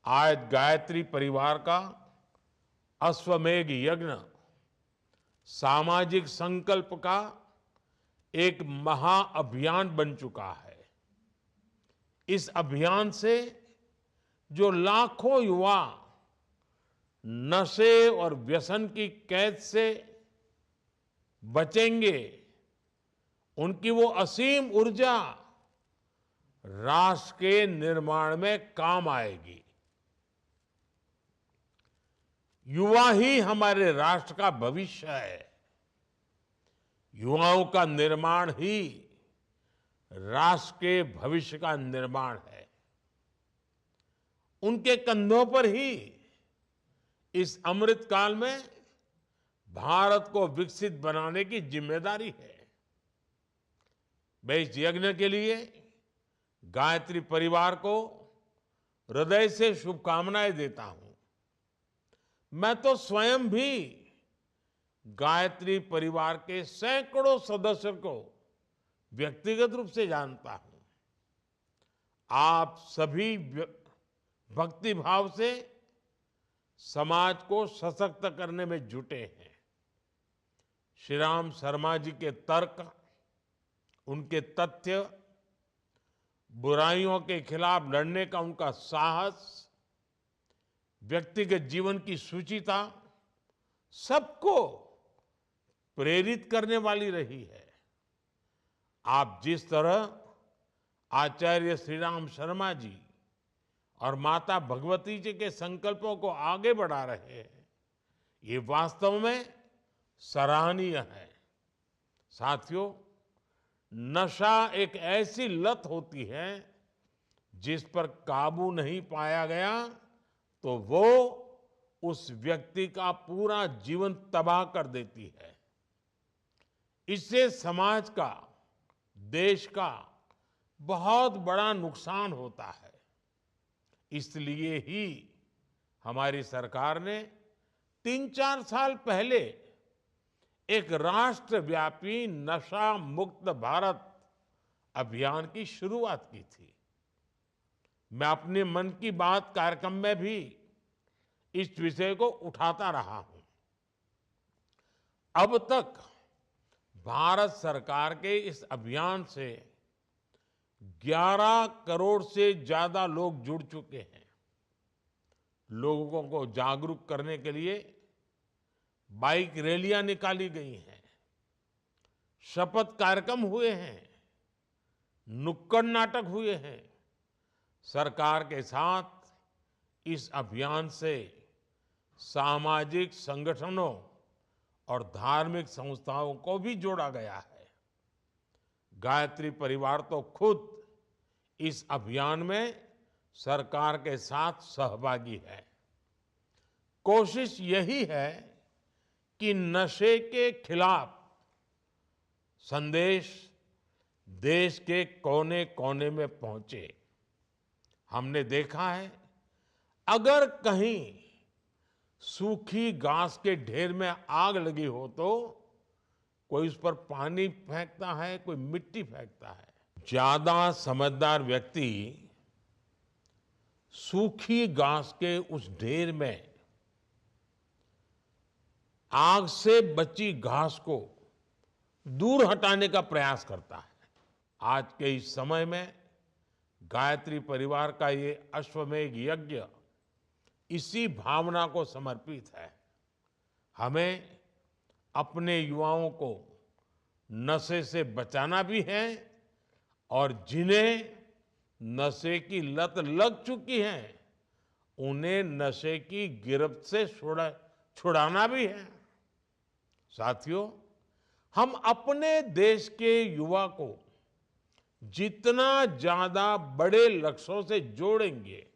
आज गायत्री परिवार का अश्वमेध यज्ञ सामाजिक संकल्प का एक महाअभियान बन चुका है। इस अभियान से जो लाखों युवा नशे और व्यसन की कैद से बचेंगे, उनकी वो असीम ऊर्जा राष्ट्र के निर्माण में काम आएगी। युवा ही हमारे राष्ट्र का भविष्य है। युवाओं का निर्माण ही राष्ट्र के भविष्य का निर्माण है। उनके कंधों पर ही इस अमृत काल में भारत को विकसित बनाने की जिम्मेदारी है। मैं इस यज्ञ के लिए गायत्री परिवार को हृदय से शुभकामनाएं देता हूं। मैं तो स्वयं भी गायत्री परिवार के सैकड़ों सदस्यों को व्यक्तिगत रूप से जानता हूं। आप सभी भक्ति भाव से समाज को सशक्त करने में जुटे हैं। श्री राम शर्मा जी के तर्क, उनके तथ्य, बुराइयों के खिलाफ लड़ने का उनका साहस, व्यक्तिगत जीवन की सुचिता सबको प्रेरित करने वाली रही है। आप जिस तरह आचार्य श्री राम शर्मा जी और माता भगवती जी के संकल्पों को आगे बढ़ा रहे हैं, ये वास्तव में सराहनीय है। साथियों, नशा एक ऐसी लत होती है जिस पर काबू नहीं पाया गया तो वो उस व्यक्ति का पूरा जीवन तबाह कर देती है। इससे समाज का, देश का बहुत बड़ा नुकसान होता है। इसलिए ही हमारी सरकार ने 3-4 साल पहले एक राष्ट्रव्यापी नशा मुक्त भारत अभियान की शुरुआत की थी। मैं अपने मन की बात कार्यक्रम में भी इस विषय को उठाता रहा हूं। अब तक भारत सरकार के इस अभियान से 11 करोड़ से ज्यादा लोग जुड़ चुके हैं। लोगों को जागरूक करने के लिए बाइक रैलियां निकाली गई हैं, शपथ कार्यक्रम हुए हैं, नुक्कड़ नाटक हुए हैं। सरकार के साथ इस अभियान से सामाजिक संगठनों और धार्मिक संस्थाओं को भी जोड़ा गया है। गायत्री परिवार तो खुद इस अभियान में सरकार के साथ सहभागी है। कोशिश यही है कि नशे के खिलाफ संदेश देश के कोने कोने में पहुंचे। हमने देखा है, अगर कहीं सूखी घास के ढेर में आग लगी हो तो कोई उस पर पानी फेंकता है, कोई मिट्टी फेंकता है। ज्यादा समझदार व्यक्ति सूखी घास के उस ढेर में आग से बची घास को दूर हटाने का प्रयास करता है। आज के इस समय में गायत्री परिवार का ये अश्वमेध यज्ञ इसी भावना को समर्पित है। हमें अपने युवाओं को नशे से बचाना भी है और जिन्हें नशे की लत लग चुकी है उन्हें नशे की गिरफ्त से छुड़ाना भी है। साथियों, हम अपने देश के युवा को जितना ज्यादा बड़े लक्ष्यों से जोड़ेंगे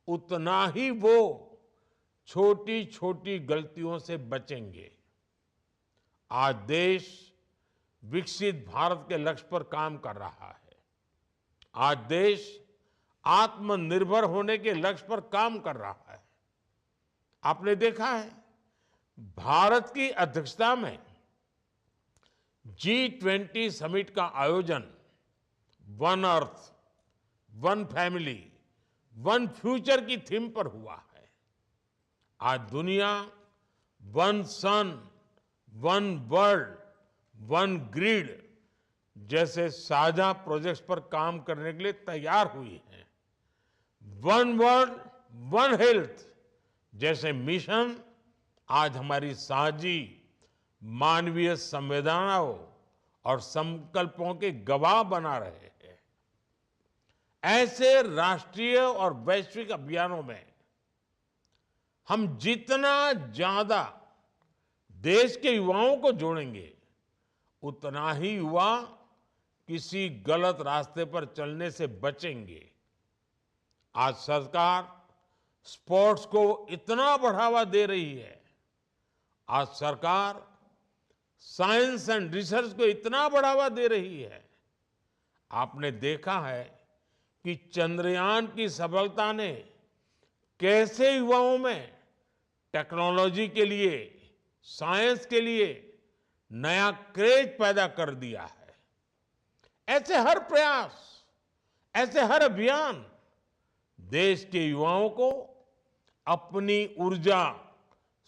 उतना ही वो छोटी छोटी गलतियों से बचेंगे। आज देश विकसित भारत के लक्ष्य पर काम कर रहा है। आज देश आत्मनिर्भर होने के लक्ष्य पर काम कर रहा है। आपने देखा है, भारत की अध्यक्षता में G20 समिट का आयोजन one earth, one family, one future की थीम पर हुआ है। आज दुनिया वन सन, वन वर्ल्ड, वन ग्रिड जैसे साझा प्रोजेक्ट्स पर काम करने के लिए तैयार हुई है। वन वर्ल्ड, वन हेल्थ जैसे मिशन आज हमारी साझी मानवीय संवेदनाओं और संकल्पों के गवाह बना रहे हैं। ऐसे राष्ट्रीय और वैश्विक अभियानों में हम जितना ज्यादा देश के युवाओं को जोड़ेंगे उतना ही युवा किसी गलत रास्ते पर चलने से बचेंगे। आज सरकार स्पोर्ट्स को इतना बढ़ावा दे रही है, आज सरकार साइंस एंड रिसर्च को इतना बढ़ावा दे रही है। आपने देखा है कि चंद्रयान की सफलता ने कैसे युवाओं में टेक्नोलॉजी के लिए, साइंस के लिए नया क्रेज पैदा कर दिया है। ऐसे हर प्रयास, ऐसे हर अभियान देश के युवाओं को अपनी ऊर्जा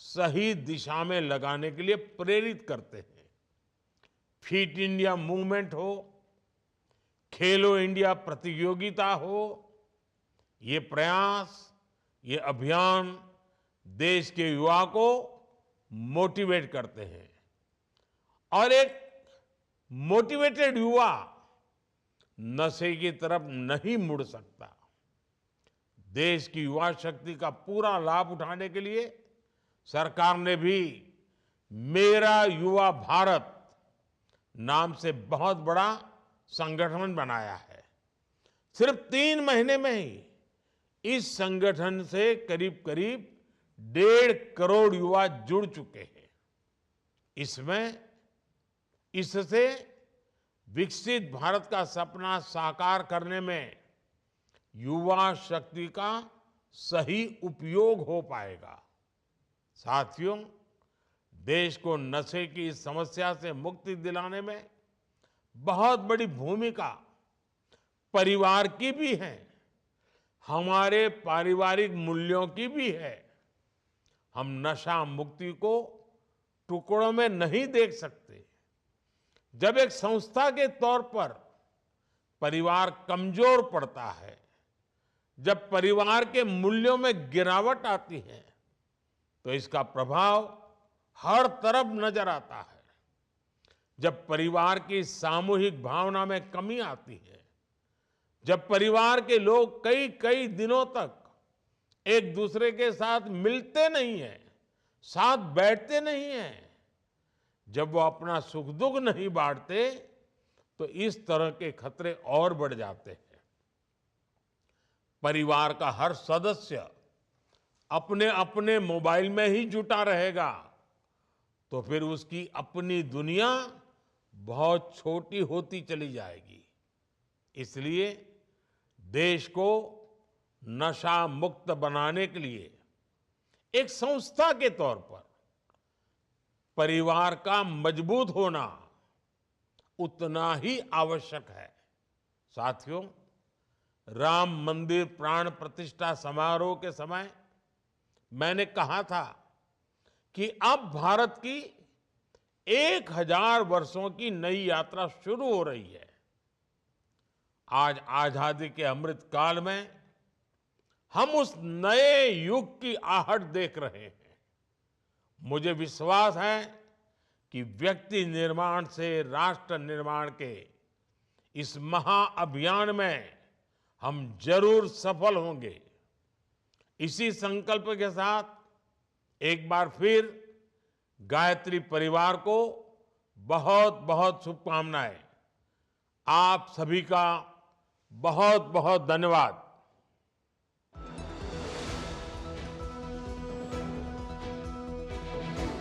सही दिशा में लगाने के लिए प्रेरित करते हैं। फिट इंडिया मूवमेंट हो, खेलो इंडिया प्रतियोगिता हो, ये प्रयास, ये अभियान देश के युवा को मोटिवेट करते हैं और एक मोटिवेटेड युवा नशे की तरफ नहीं मुड़ सकता। देश की युवा शक्ति का पूरा लाभ उठाने के लिए सरकार ने भी मेरा युवा भारत नाम से बहुत बड़ा संगठन बनाया है। सिर्फ 3 महीने में ही इस संगठन से करीब करीब 1.5 करोड़ युवा जुड़ चुके हैं। इससे विकसित भारत का सपना साकार करने में युवा शक्ति का सही उपयोग हो पाएगा। साथियों, देश को नशे की इस समस्या से मुक्ति दिलाने में बहुत बड़ी भूमिका परिवार की भी है, हमारे पारिवारिक मूल्यों की भी है। हम नशा मुक्ति को टुकड़ों में नहीं देख सकते। जब एक संस्था के तौर पर परिवार कमजोर पड़ता है, जब परिवार के मूल्यों में गिरावट आती है, तो इसका प्रभाव हर तरफ नजर आता है। जब परिवार की सामूहिक भावना में कमी आती है, जब परिवार के लोग कई कई दिनों तक एक दूसरे के साथ मिलते नहीं हैं, साथ बैठते नहीं हैं, जब वो अपना सुख दुख नहीं बांटते, तो इस तरह के खतरे और बढ़ जाते हैं। परिवार का हर सदस्य अपने अपने मोबाइल में ही जुटा रहेगा, तो फिर उसकी अपनी दुनिया बहुत छोटी होती चली जाएगी। इसलिए देश को नशा मुक्त बनाने के लिए एक संस्था के तौर पर परिवार का मजबूत होना उतना ही आवश्यक है। साथियों, राम मंदिर प्राण प्रतिष्ठा समारोह के समय मैंने कहा था कि अब भारत की 1000 वर्षों की नई यात्रा शुरू हो रही है। आज आजादी के अमृत काल में हम उस नए युग की आहट देख रहे हैं। मुझे विश्वास है कि व्यक्ति निर्माण से राष्ट्र निर्माण के इस महाअभियान में हम जरूर सफल होंगे। इसी संकल्प के साथ एक बार फिर गायत्री परिवार को बहुत बहुत शुभकामनाएं। आप सभी का बहुत बहुत धन्यवाद।